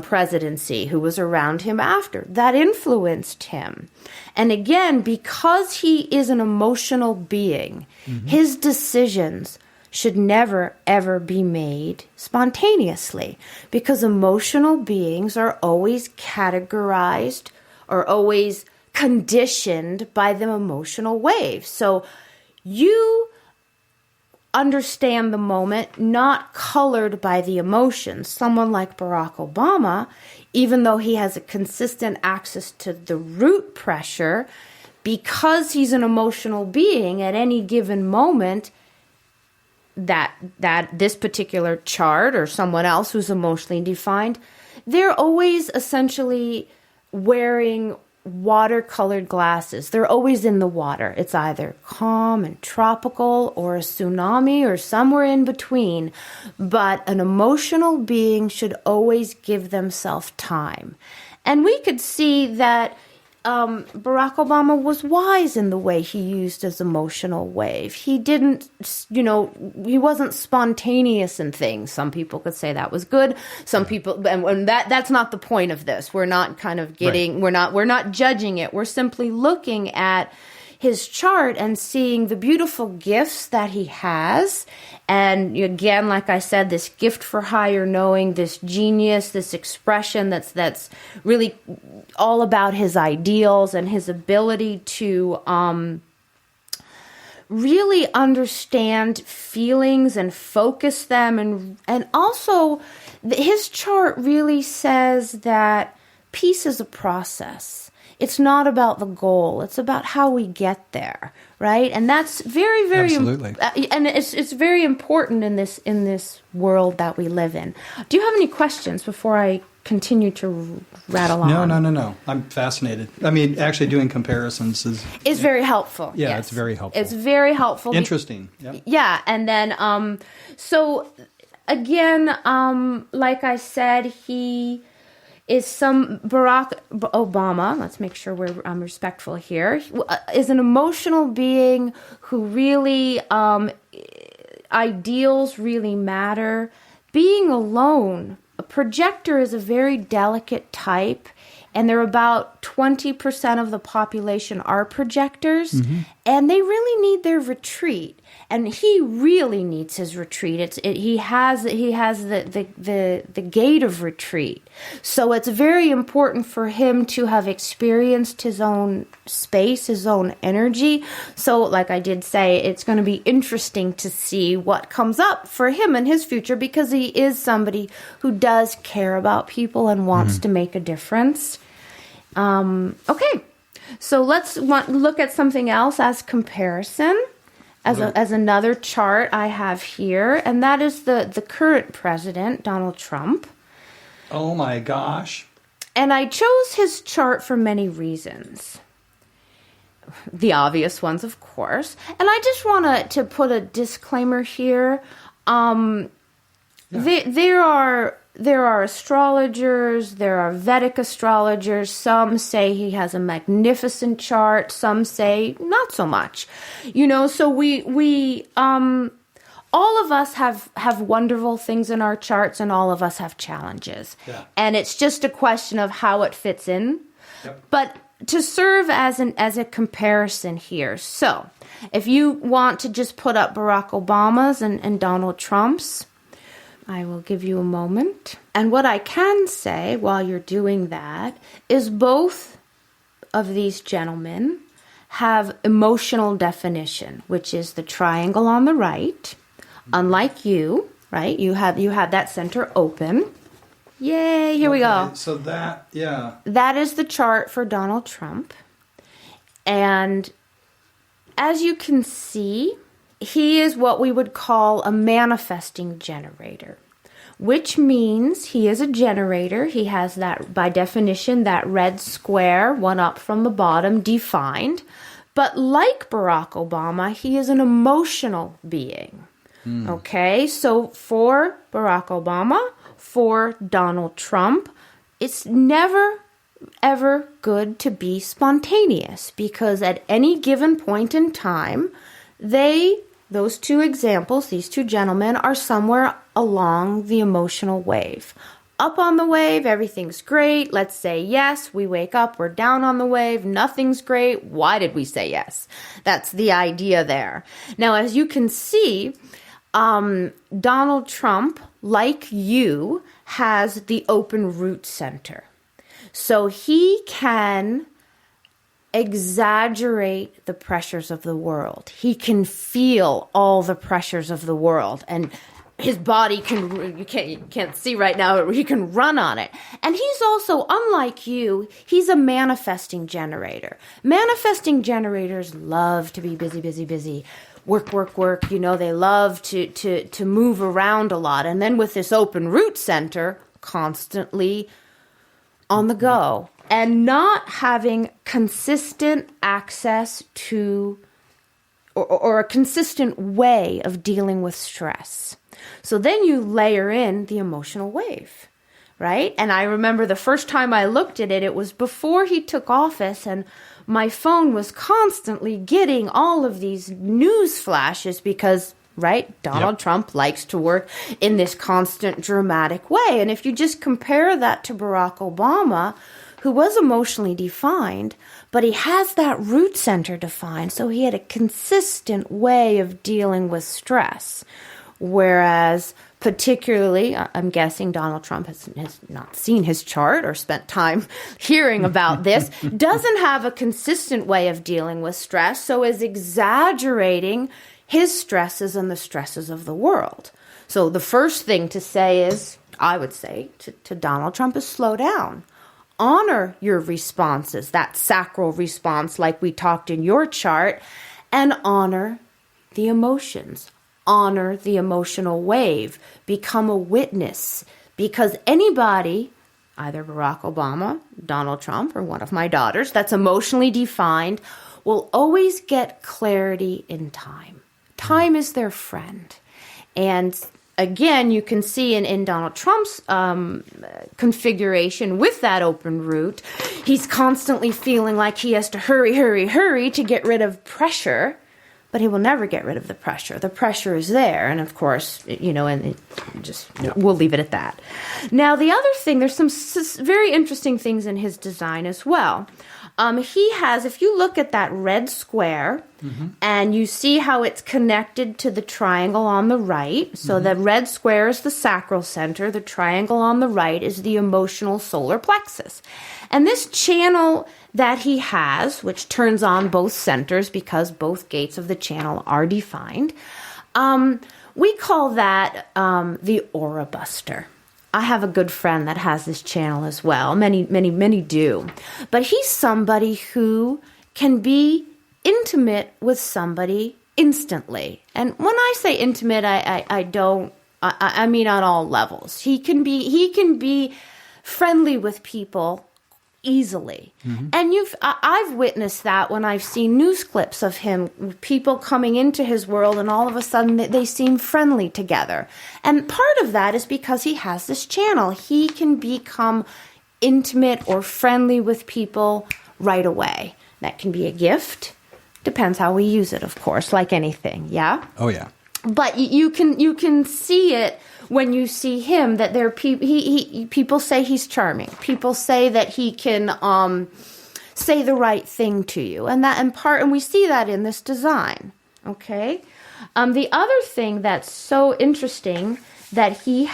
presidency, who was around him after. That influenced him. And again, because he is an emotional being, his decisions should never, ever be made spontaneously, because emotional beings are always categorized or always conditioned by the emotional wave. So you understand the moment, not colored by the emotions. Someone like Barack Obama, even though he has a consistent access to the root pressure, because he's an emotional being, at any given moment, that this particular chart or someone else who's emotionally defined, they're always essentially wearing watercolored glasses. They're always in the water. It's either calm and tropical or a tsunami or somewhere in between. But an emotional being should always give themselves time. And we could see that Barack Obama was wise in the way he used his emotional wave. He didn't, he wasn't spontaneous in things. Some people could say that was good. Some people, and that's not the point of this. We're not kind of getting, right. We're not judging it. We're simply looking at his chart and seeing the beautiful gifts that he has. And again, like I said, this gift for higher knowing, this genius, this expression that's really all about his ideals and his ability to really understand feelings and focus them. And also, his chart really says that peace is a process. It's not about the goal. It's about how we get there, right? And that's very, very Absolutely. And it's very important in this world that we live in. Do you have any questions before I continue to rattle on? No. I'm fascinated. I mean, actually doing comparisons is very helpful. Yeah, yes. it's very helpful. It's very helpful. Interesting. Yep. Yeah, and then so again, like I said, he is some Barack Obama. Let's make sure I'm respectful here. Is an emotional being who really ideals really matter. Being alone. A projector is a very delicate type, and they're about 20% of the population are projectors, and they really need their retreat. And he really needs his retreat. He has the gate of retreat. So it's very important for him to have experienced his own space, his own energy. So like I did say, it's going to be interesting to see what comes up for him in his future, because he is somebody who does care about people and wants to make a difference. Okay, so let's look at something else as comparison. As another chart I have here, and that is the current president, Donald Trump. Oh my gosh. And I chose his chart for many reasons. The obvious ones, of course. And I just want to put a disclaimer here. There are astrologers, there are Vedic astrologers. Some say he has a magnificent chart. Some say not so much. So we all of us have wonderful things in our charts, and all of us have challenges. Yeah. And it's just a question of how it fits in. Yep. But to serve as a comparison here. So if you want to just put up Barack Obama's and Donald Trump's, I will give you a moment. And what I can say while you're doing that is both of these gentlemen have emotional definition, which is the triangle on the right. Unlike you, right? You have that center open. Yay, here we go. So That is the chart for Donald Trump. And as you can see, he is what we would call a manifesting generator, which means he is a generator. He has that, by definition, that red square, one up from the bottom, defined. But like Barack Obama, he is an emotional being. Okay, so for Barack Obama, for Donald Trump, it's never, ever good to be spontaneous, because at any given point in time, those two examples, these two gentlemen, are somewhere along the emotional wave. Up on the wave, everything's great. Let's say yes. We wake up, we're down on the wave. Nothing's great. Why did we say yes? That's the idea there. Now, as you can see, Donald Trump, like you, has the open root center. So he can exaggerate the pressures of the world. He can feel all the pressures of the world, and his body you can't see right now, he can run on it. And he's also, unlike you, he's a manifesting generator. Manifesting generators love to be busy, busy, busy. Work. They love to move around a lot. And then with this open root center, constantly on the go. And not having consistent access to or a consistent way of dealing with stress. So then you layer in the emotional wave, right? And I remember the first time I looked at it, it was before he took office, and my phone was constantly getting all of these news flashes because, right, Donald Trump likes to work in this constant dramatic way. And if you just compare that to Barack Obama, who was emotionally defined, but he has that root center defined, so he had a consistent way of dealing with stress. Whereas particularly, I'm guessing Donald Trump has not seen his chart or spent time hearing about this, doesn't have a consistent way of dealing with stress, so is exaggerating his stresses and the stresses of the world. So the first thing to say is, I would say to Donald Trump, is slow down. Honor your responses, that sacral response like we talked in your chart, and honor the emotions. Honor the emotional wave. Become a witness. Because anybody, either Barack Obama, Donald Trump, or one of my daughters that's emotionally defined, will always get clarity in time. Time is their friend. And again, you can see in Donald Trump's configuration with that open root, he's constantly feeling like he has to hurry to get rid of pressure, but he will never get rid of the pressure. The pressure is there, and of course, we'll leave it at that. Now, the other thing, there's some very interesting things in his design as well. He has, if you look at that red square, and you see how it's connected to the triangle on the right. So the red square is the sacral center. The triangle on the right is the emotional solar plexus. And this channel that he has, which turns on both centers because both gates of the channel are defined, we call that the aura buster. I have a good friend that has this channel as well. Many do. But he's somebody who can be intimate with somebody instantly. And when I say intimate, I mean on all levels. He can be friendly with people easily. And I've witnessed that when I've seen news clips of him, people coming into his world, and all of a sudden they seem friendly together. And part of that is because he has this channel. He can become intimate or friendly with people right away. That can be a gift. Depends how we use it, of course, like anything. Yeah? Oh, yeah. But you can see it when you see him, that there people say he's charming. People say that he can say the right thing to you, and we see that in this design. Okay, the other thing that's so interesting that he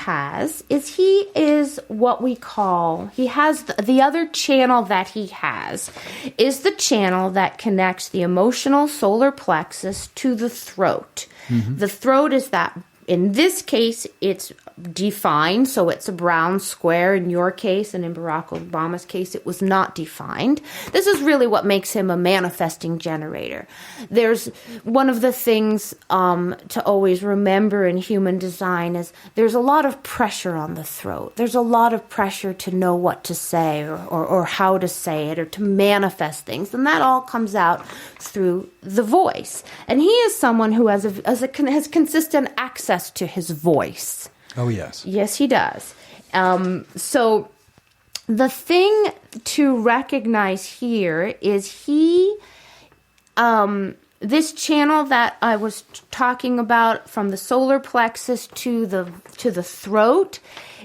is what we call, he has the other channel that he has is the channel that connects the emotional solar plexus to the throat. The throat is that, in this case, it's defined, so it's a brown square in your case, and in Barack Obama's case, it was not defined. This is really what makes him a manifesting generator. There's one of the things to always remember in human design is there's a lot of pressure on the throat. There's a lot of pressure to know what to say or how to say it or to manifest things, and that all comes out through the voice. And he is someone who has consistent access to his voice. Oh, yes. Yes, he does. So the thing to recognize here is this channel that I was talking about from the solar plexus to the throat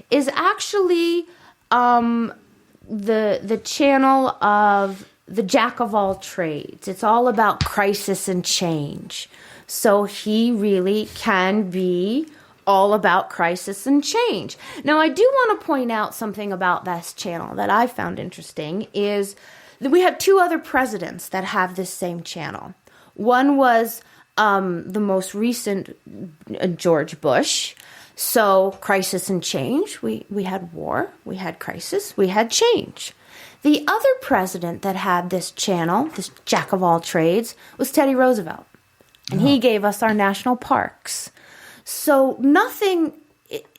is actually the channel of the jack of all trades. It's all about crisis and change. So he really can be all about crisis and change. Now, I do want to point out something about this channel that I found interesting is that we have two other presidents that have this same channel. One was the most recent George Bush. So crisis and change. We had war, we had crisis, we had change. The other president that had this channel, this jack of all trades, was Teddy Roosevelt. And he gave us our national parks. So nothing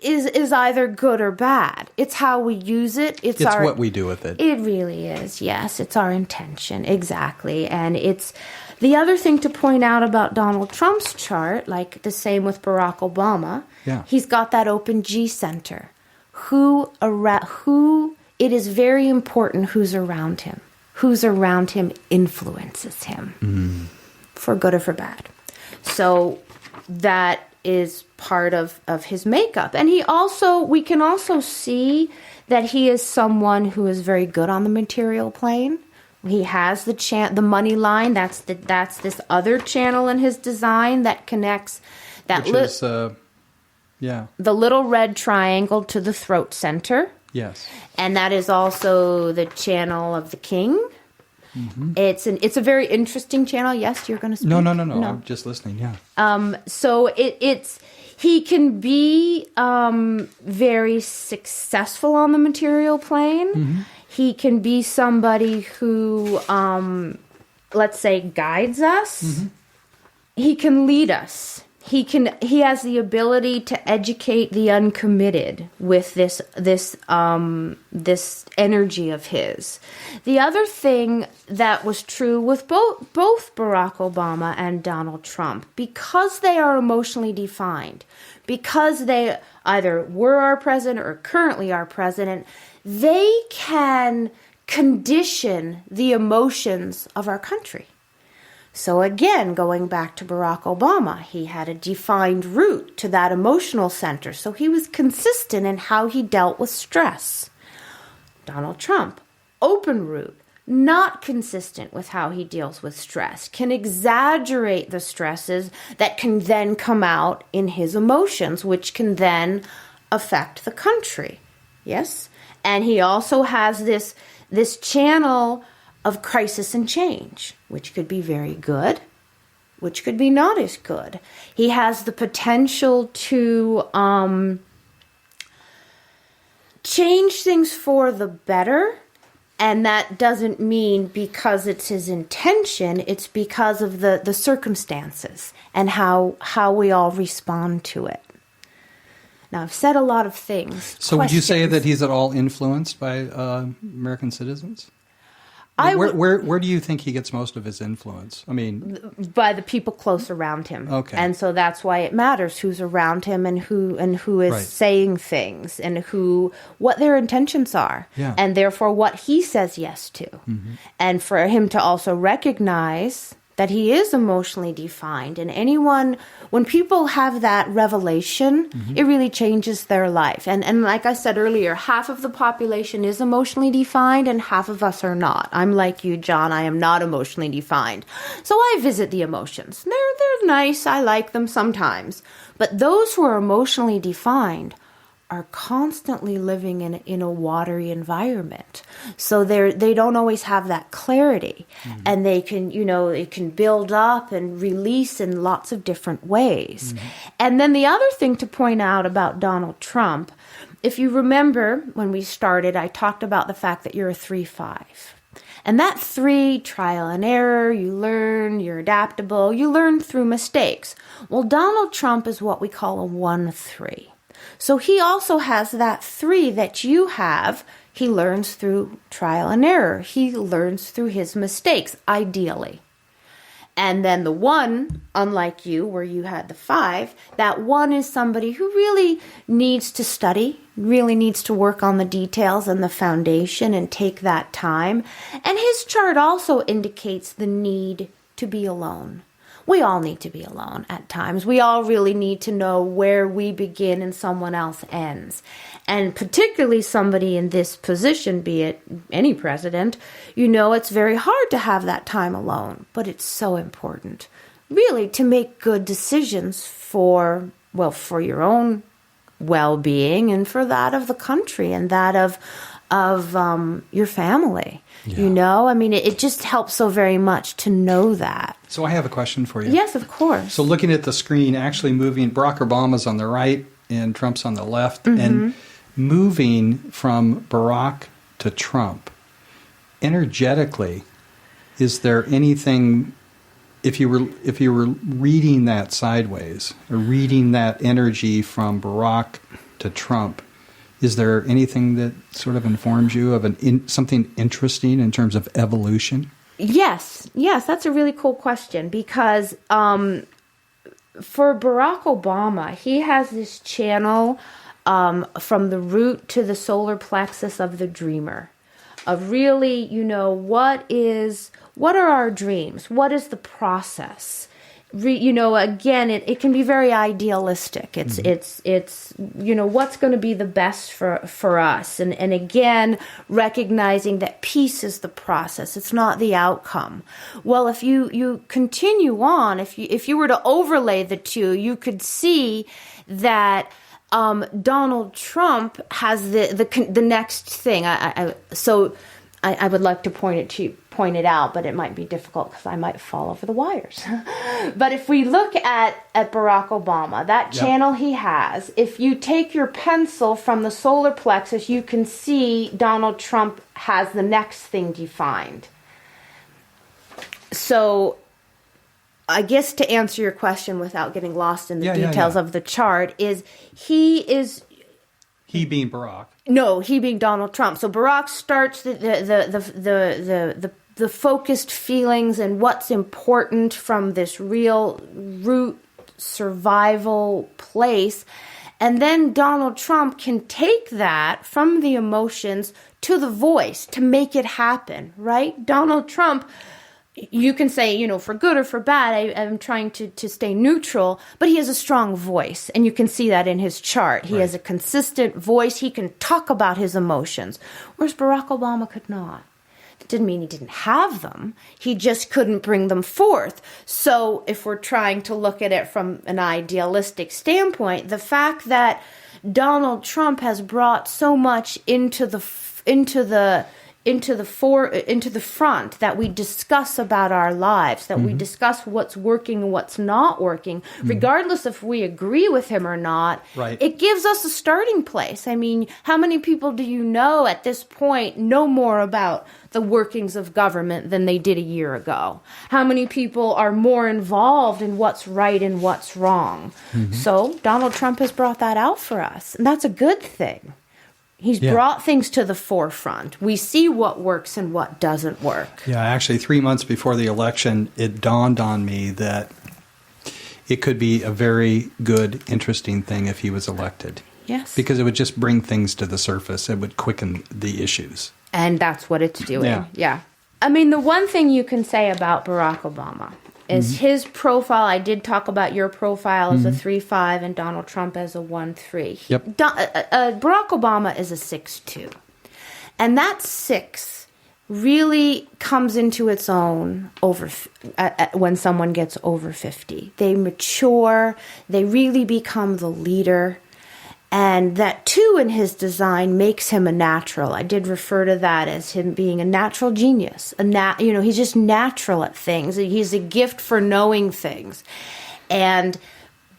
is either good or bad. It's how we use it. It's what we do with it. It really is, yes. It's our intention, exactly. And it's the other thing to point out about Donald Trump's chart, like the same with Barack Obama, he's got that open G center. It is very important who's around him. Who's around him influences him, for good or for bad. So that is part of his makeup. And we can also see that he is someone who is very good on the material plane. He has the money line. That's this other channel in his design that connects that. Which is Yeah. the little red triangle to the throat center. Yes. And that is also the channel of the king. Mm-hmm. It's a very interesting channel. Yes, you're going to speak? No. I'm just listening. Yeah. So he can be very successful on the material plane. Mm-hmm. He can be somebody who, let's say, guides us. Mm-hmm. He can lead us. He has the ability to educate the uncommitted with this energy of his. The other thing that was true with both Barack Obama and Donald Trump, because they are emotionally defined, because they either were our president or currently our president, they can condition the emotions of our country. So again, going back to Barack Obama, he had a defined route to that emotional center. So he was consistent in how he dealt with stress. Donald Trump, open route, not consistent with how he deals with stress, can exaggerate the stresses that can then come out in his emotions, which can then affect the country. Yes? And he also has this channel of crisis and change, which could be very good, which could be not as good. He has the potential to change things for the better, and that doesn't mean because it's his intention, it's because of the circumstances and how we all respond to it. Now, I've said a lot of things. So would you say that he's at all influenced by American citizens? Where do you think he gets most of his influence? I mean, by the people close around him. Okay. And so that's why it matters who's around him and who is right. saying things and what their intentions are. Yeah. And therefore what he says yes to. Mm-hmm. And for him to also recognize that he is emotionally defined. And when people have that revelation, mm-hmm. it really changes their life. And like I said earlier, half of the population is emotionally defined and half of us are not. I'm like you, John. I am not emotionally defined. So I visit the emotions. They're nice. I like them sometimes. But those who are emotionally defined are constantly living in a watery environment. So they don't always have that clarity. Mm-hmm. And they can, it can build up and release in lots of different ways. Mm-hmm. And then the other thing to point out about Donald Trump, if you remember when we started, I talked about the fact that you're a 3-5. And that 3, trial and error, you learn, you're adaptable, you learn through mistakes. Well, Donald Trump is what we call a 1-3. So he also has that 3 that you have. He learns through trial and error. He learns through his mistakes, ideally. And then the 1, unlike you, where you had the 5, that 1 is somebody who really needs to study, really needs to work on the details and the foundation and take that time. And his chart also indicates the need to be alone. We all need to be alone at times. We all really need to know where we begin and someone else ends. And particularly somebody in this position, be it any president, it's very hard to have that time alone. But it's so important, really, to make good decisions for your own well-being and for that of the country and that of your family. Yeah. It just helps so very much to know that. So I have a question for you. Yes, of course. So looking at the screen, actually moving, Barack Obama's on the right and Trump's on the left, mm-hmm. and moving from Barack to Trump, energetically, is there anything, if you were reading that sideways, or reading that energy from Barack to Trump, is there anything that sort of informs you of something interesting in terms of evolution? Yes, that's a really cool question because for Barack Obama, he has this channel from the root to the solar plexus of the dreamer, of really, what are our dreams? What is the process? Again, it can be very idealistic. It's what's going to be the best for us. And again, recognizing that peace is the process. It's not the outcome. Well, if you continue on, if you were to overlay the two, you could see that Donald Trump has the next thing. I would like to point it out, but it might be difficult because I might fall over the wires. But if we look at Barack Obama, that channel he has, if you take your pencil from the solar plexus, you can see Donald Trump has the next thing defined. So I guess to answer your question without getting lost in the details of the chart is he being Barack. No, he being Donald Trump. So Barack starts the focused feelings and what's important from this real root survival place. And then Donald Trump can take that from the emotions to the voice to make it happen, right? Donald Trump, you can say, for good or for bad, I'm trying to stay neutral, but he has a strong voice, and you can see that in his chart. He has a consistent voice. He can talk about his emotions, whereas Barack Obama could not. It didn't mean he didn't have them. He just couldn't bring them forth. So if we're trying to look at it from an idealistic standpoint, the fact that Donald Trump has brought so much into the front, that we discuss about our lives, that we discuss what's working and what's not working, regardless if we agree with him or not. Right. It gives us a starting place. I mean, how many people do you know at this point know more about the workings of government than they did a year ago? How many people are more involved in what's right and what's wrong? So Donald Trump has brought that out for us, and that's a good thing. He's brought things to the forefront. We see what works and what doesn't work. Yeah, actually, 3 months before the election, it dawned on me that it could be a very good, interesting thing if he was elected. Yes. Because it would just bring things to the surface. It would quicken the issues. And that's what it's doing. Yeah. I mean, the one thing you can say about Barack Obama is his profile. I did talk about your profile as a 3-5 and Donald Trump as a 1-3. Yep. Barack Obama is a 6-2. And that 6 really comes into its own when someone gets over 50. They mature. They really become the leader. And that 2 in his design makes him a natural. I did refer to that as him being a natural genius. He's just natural at things. He's a gift for knowing things. And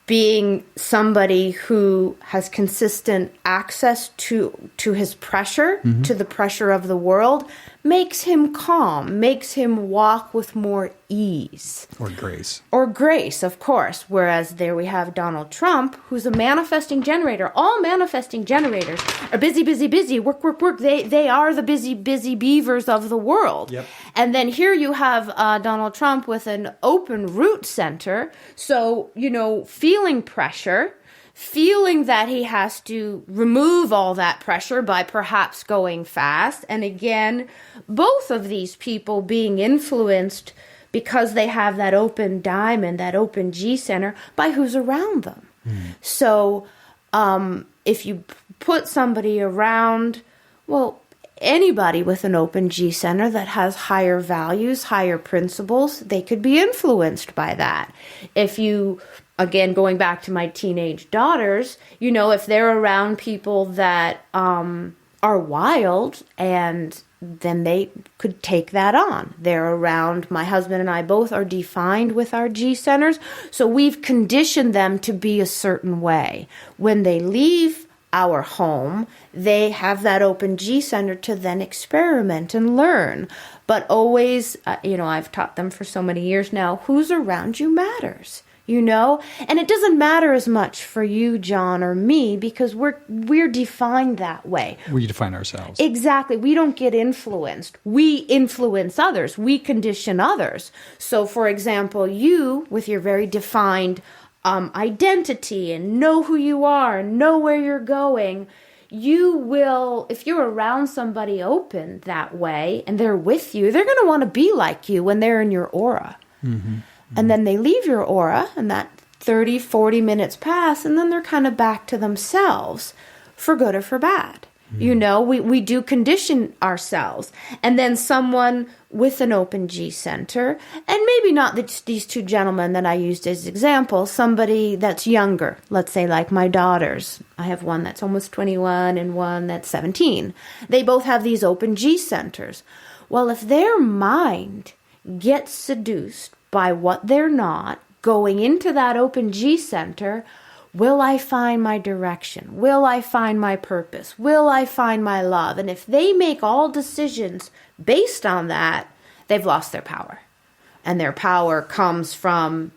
being somebody who has consistent access to his pressure, to the pressure of the world, makes him calm, makes him walk with more ease. Or grace. Or grace, of course. Whereas there we have Donald Trump, who's a manifesting generator. All manifesting generators are busy, busy, busy, work, work, work. They are the busy, busy beavers of the world. Yep. And then here you have Donald Trump with an open root center. So, feeling pressure, feeling that he has to remove all that pressure by perhaps going fast. And again, both of these people being influenced because they have that open diamond, that open G center, by who's around them. So if you put somebody around, anybody with an open G center that has higher values, higher principles, they could be influenced by that. If you, again, going back to my teenage daughters, if they're around people that are wild, and then they could take that on. They're around, my husband and I both are defined with our G centers, so we've conditioned them to be a certain way. When they leave our home, they have that open G center to then experiment and learn. But always, I've taught them for so many years now, who's around you matters. And it doesn't matter as much for you, John, or me, because we're defined that way. We define ourselves. Exactly. We don't get influenced. We influence others. We condition others. So, for example, you, with your very defined identity and know who you are, know where you're going, you will, if you're around somebody open that way and they're with you, they're going to want to be like you when they're in your aura. And then they leave your aura, and that 30, 40 minutes pass, and then they're kind of back to themselves, for good or for bad. We do condition ourselves. And then someone with an open G center, and maybe not these two gentlemen that I used as examples, somebody that's younger, let's say like my daughters. I have one that's almost 21 and one that's 17. They both have these open G centers. Well, if their mind gets seduced by what they're not, going into that open G center, will I find my direction? Will I find my purpose? Will I find my love? And if they make all decisions based on that, they've lost their power. And their power comes from,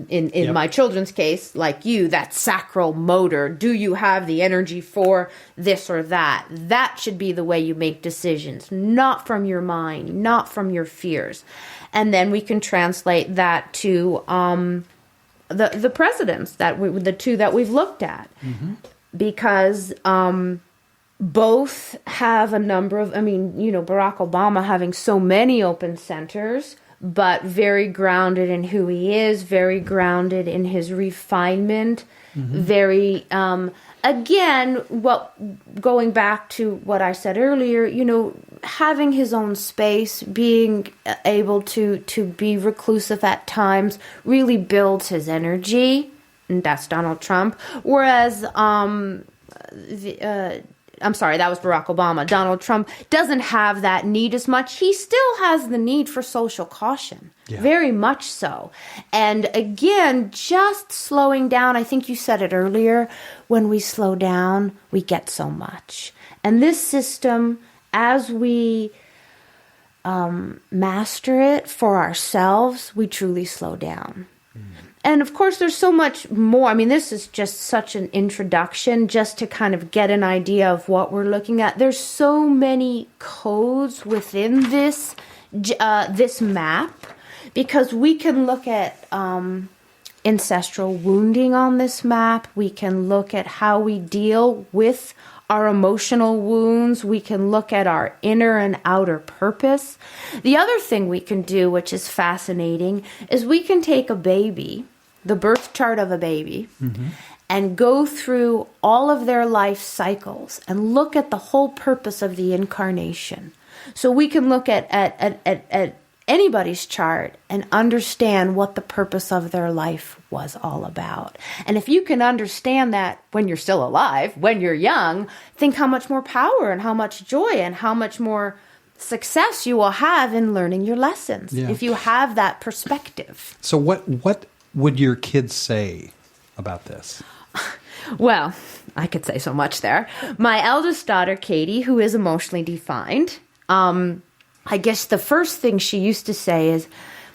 in my children's case, like you, that sacral motor. Do you have the energy for this or that? That should be the way you make decisions, not from your mind, not from your fears. And then we can translate that to the presidents, the two that we've looked at. Mm-hmm. Because both have a number of, Barack Obama having so many open centers, but very grounded in who he is, very grounded in his refinement, very, going back to what I said earlier, having his own space, being able to be reclusive at times, really builds his energy, and that's Donald Trump. Whereas, I'm sorry, that was Barack Obama. Donald Trump doesn't have that need as much. He still has the need for social caution, very much so. And again, just slowing down, I think you said it earlier, when we slow down, we get so much. And this system, as we master it for ourselves, we truly slow down. And of course, there's so much more. This is just such an introduction just to kind of get an idea of what we're looking at. There's so many codes within this map, because we can look at ancestral wounding on this map. We can look at how we deal with our emotional wounds. We can look at our inner and outer purpose. The other thing we can do, which is fascinating, is we can take a baby, the birth chart of a baby, and go through all of their life cycles and look at the whole purpose of the incarnation. So we can look at anybody's chart and understand what the purpose of their life was all about. And if you can understand that when you're still alive, when you're young, think how much more power and how much joy and how much more success you will have in learning your lessons if you have that perspective. So what would your kids say about this? Well, I could say so much there. My eldest daughter, Katie, who is emotionally defined, I guess the first thing she used to say is,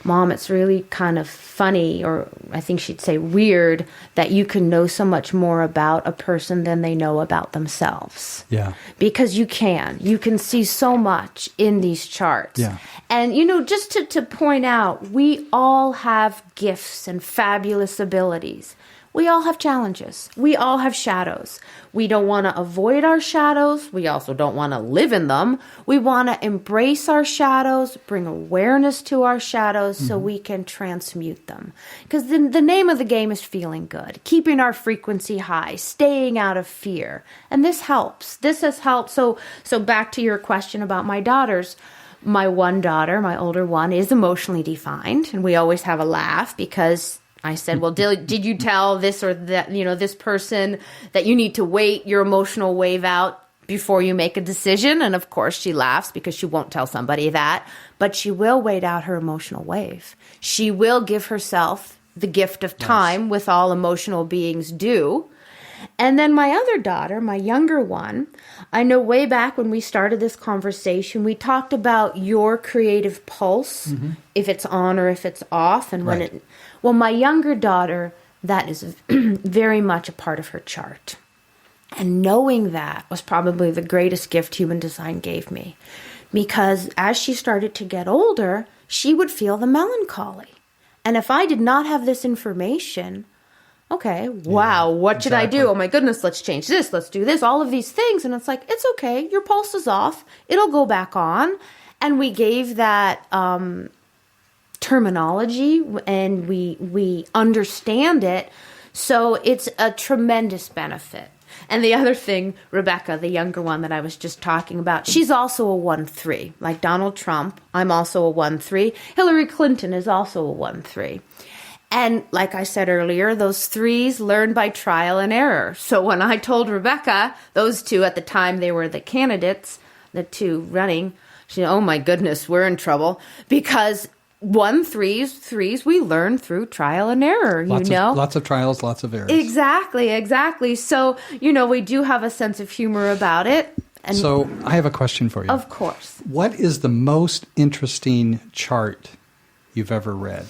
Mom, it's really kind of funny, or I think she'd say weird, that you can know so much more about a person than they know about themselves. Yeah. Because you can see so much in these charts. Yeah. And, just to point out, we all have gifts and fabulous abilities. We all have challenges. We all have shadows. We don't want to avoid our shadows. We also don't want to live in them. We want to embrace our shadows, bring awareness to our shadows so we can transmute them. Because the name of the game is feeling good, keeping our frequency high, staying out of fear. And this helps. This has helped. So back to your question about my daughters. My one daughter, my older one, is emotionally defined. And we always have a laugh because I said, well, did you tell this or that, this person that you need to wait your emotional wave out before you make a decision? And of course she laughs because she won't tell somebody that, but she will wait out her emotional wave. She will give herself the gift of time with all emotional beings do. And then my other daughter, my younger one, I know way back when we started this conversation, we talked about your creative pulse, if it's on or if it's off. And well, my younger daughter, that is very much a part of her chart. And knowing that was probably the greatest gift human design gave me. Because as she started to get older, she would feel the melancholy. And if I did not have this information, okay, wow, what should I do? Oh my goodness, let's change this, let's do this, all of these things. And it's like, it's okay, your pulse is off, it'll go back on. And we gave that terminology and we understand it. So it's a tremendous benefit. And the other thing, Rebecca, the younger one that I was just talking about, she's also a 1-3. Like Donald Trump, I'm also a 1-3. Hillary Clinton is also a 1-3. And like I said earlier, those 3s learn by trial and error. So when I told Rebecca, those two at the time, they were the candidates, the two running, she said, oh my goodness, we're in trouble. Because 1-3s, we learn through trial and error, Lots of trials, lots of errors. Exactly. So, we do have a sense of humor about it. And so I have a question for you. Of course. What is the most interesting chart you've ever read?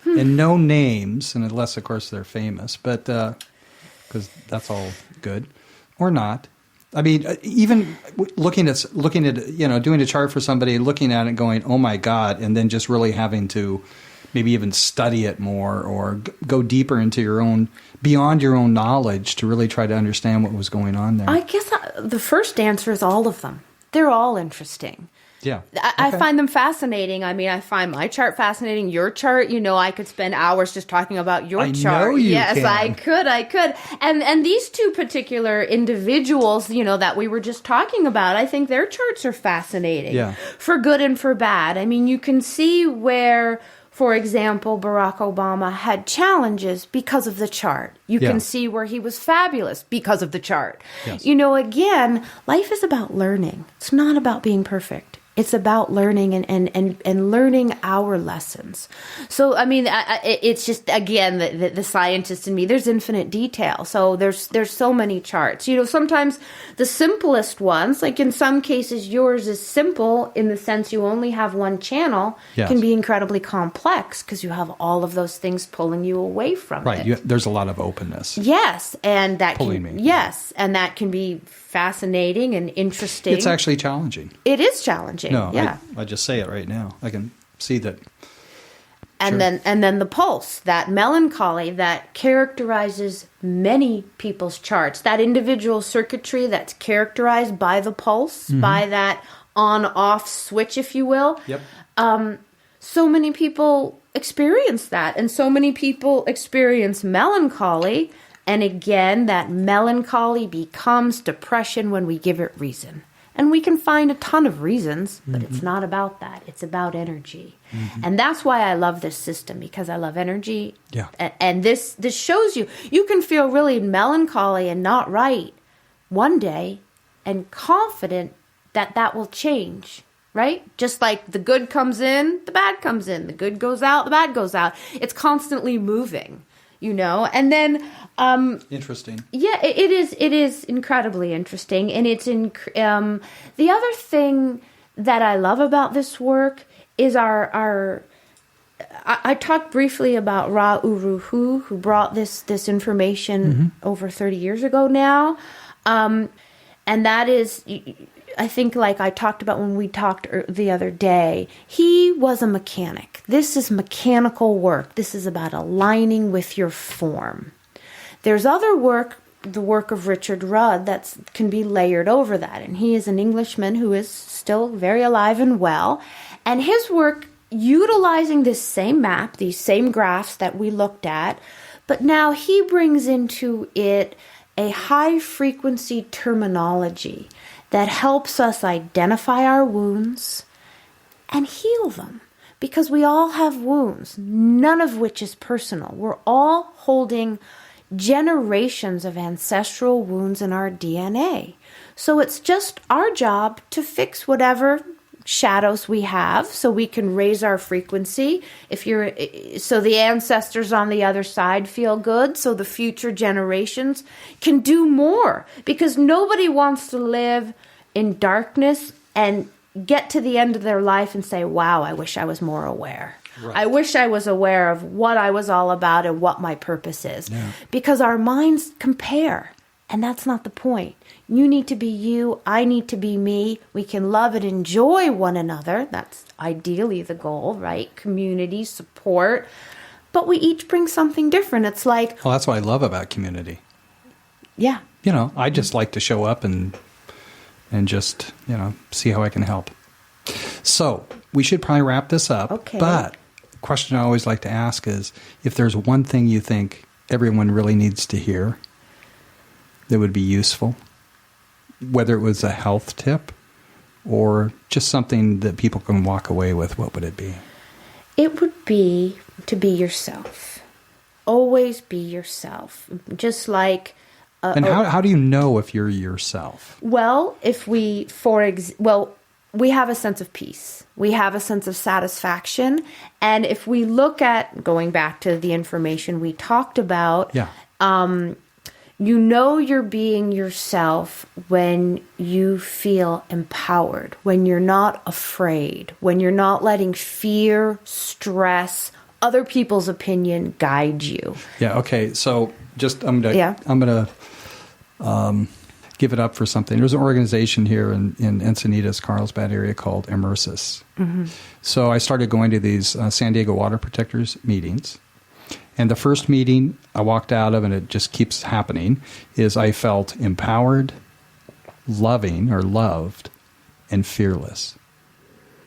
And no names, and unless, of course, they're famous, but because that's all good, or not. I mean, even looking at doing a chart for somebody, looking at it and going, oh my God, and then just really having to maybe even study it more or go deeper into beyond your own knowledge to really try to understand what was going on there. I guess the first answer is all of them. They're all interesting. Yeah. I find them fascinating. I mean, I find my chart fascinating. Your chart, I could spend hours just talking about your chart. I know you yes, can. I could. And these two particular individuals, that we were just talking about, I think their charts are fascinating. Yeah. For good and for bad. I mean, you can see where, for example, Barack Obama had challenges because of the chart. You can see where he was fabulous because of the chart. Yes. Again, life is about learning. It's not about being perfect. It's about learning and learning our lessons. So, I mean, it's just, again, the scientist in me, there's infinite detail. So there's so many charts. Sometimes the simplest ones, like in some cases, yours is simple in the sense you only have one channel, can be incredibly complex because you have all of those things pulling you away from it. Right. There's a lot of openness. Yes. And that pulling me. Yes. And that can be fascinating and interesting. It's actually challenging. It is challenging. No, yeah. I just say it right now. I can see that. And then the pulse, that melancholy that characterizes many people's charts, that individual circuitry that's characterized by the pulse, by that on-off switch, if you will. Yep. So many people experience that, and so many people experience melancholy. And again, that melancholy becomes depression when we give it reason. And we can find a ton of reasons, but it's not about that. It's about energy. And that's why I love this system, because I love energy. Yeah. And this shows you can feel really melancholy and not right one day and confident that will change, right? Just like the good comes in, the bad comes in. The good goes out, the bad goes out. It's constantly moving. And then interesting. Yeah, it is incredibly interesting, and it's the other thing that I love about this work is I talked briefly about Ra Uru Hu, who brought this information over 30 years ago now, and that is, I think, like I talked about when we talked the other day, he was a mechanic. This is mechanical work. This is about aligning with your form. There's other work, the work of Richard Rudd, that can be layered over that. And he is an Englishman who is still very alive and well. And his work, utilizing this same map, these same graphs that we looked at, but now he brings into it a high-frequency terminology that helps us identify our wounds and heal them. Because we all have wounds, none of which is personal. We're all holding generations of ancestral wounds in our DNA. So it's just our job to fix whatever shadows we have so we can raise our frequency. So the ancestors on the other side feel good, so the future generations can do more. Because nobody wants to live in darkness and get to the end of their life and say, wow, I wish I was more aware. Right. I wish I was aware of what I was all about and what my purpose is. Yeah. Because our minds compare, and that's not the point. You need to be you. I need to be me. We can love and enjoy one another. That's ideally the goal, right? Community, support. But we each bring something different. It's like... Well, that's what I love about community. Yeah. I just like to show up and just, see how I can help. So we should probably wrap this up. Okay. But the question I always like to ask is, if there's one thing you think everyone really needs to hear, that would be useful? Whether it was a health tip or just something that people can walk away with, what would it be? It would be to be yourself. Always be yourself. Just like... and how do you know if you're yourself? Well, if we, we have a sense of peace. We have a sense of satisfaction. And if we look at, going back to the information we talked about, you know you're being yourself when you feel empowered, when you're not afraid, when you're not letting fear, stress, other people's opinion guide you. Yeah, okay. So just I'm gonna give it up for something. There's an organization here in Encinitas, Carlsbad area called Immersis. Mm-hmm. So I started going to these San Diego Water Protectors meetings. And the first meeting I walked out of, and it just keeps happening, is I felt empowered, loving or loved, and fearless.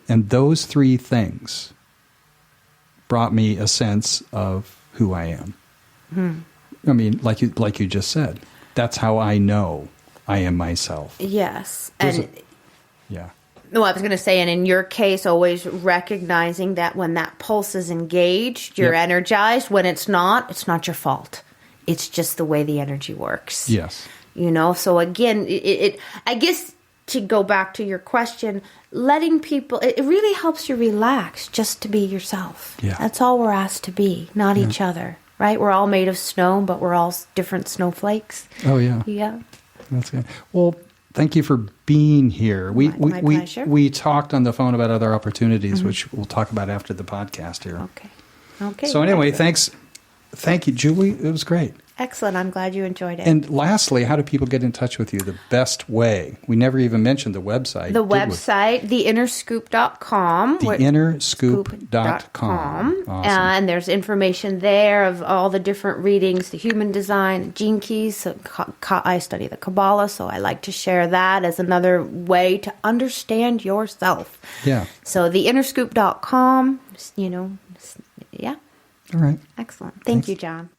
And those three things brought me a sense of who I am. Mm-hmm. I mean, like you just said, that's how I know I am myself. Yes. Yeah. No, I was going to say, and in your case, always recognizing that when that pulse is engaged, you're energized. When it's not your fault. It's just the way the energy works. Yes. So again, I guess to go back to your question, letting people, it really helps you relax just to be yourself. Yeah. That's all we're asked to be, not each other, right? We're all made of snow, but we're all different snowflakes. Oh, yeah. Yeah. That's good. Well, thank you for being here. My pleasure. We talked on the phone about other opportunities, which we'll talk about after the podcast here. Okay. So anyway, thanks. Thank you, Julie. It was great. Excellent. I'm glad you enjoyed it. And lastly, how do people get in touch with you? The best way. We never even mentioned the website. The website, theinnerscoop.com. Theinnerscoop.com. Awesome. And there's information there of all the different readings, the human design, gene keys. So I study the Kabbalah, so I like to share that as another way to understand yourself. Yeah. So theinnerscoop.com, yeah. All right. Excellent. Thank you, John.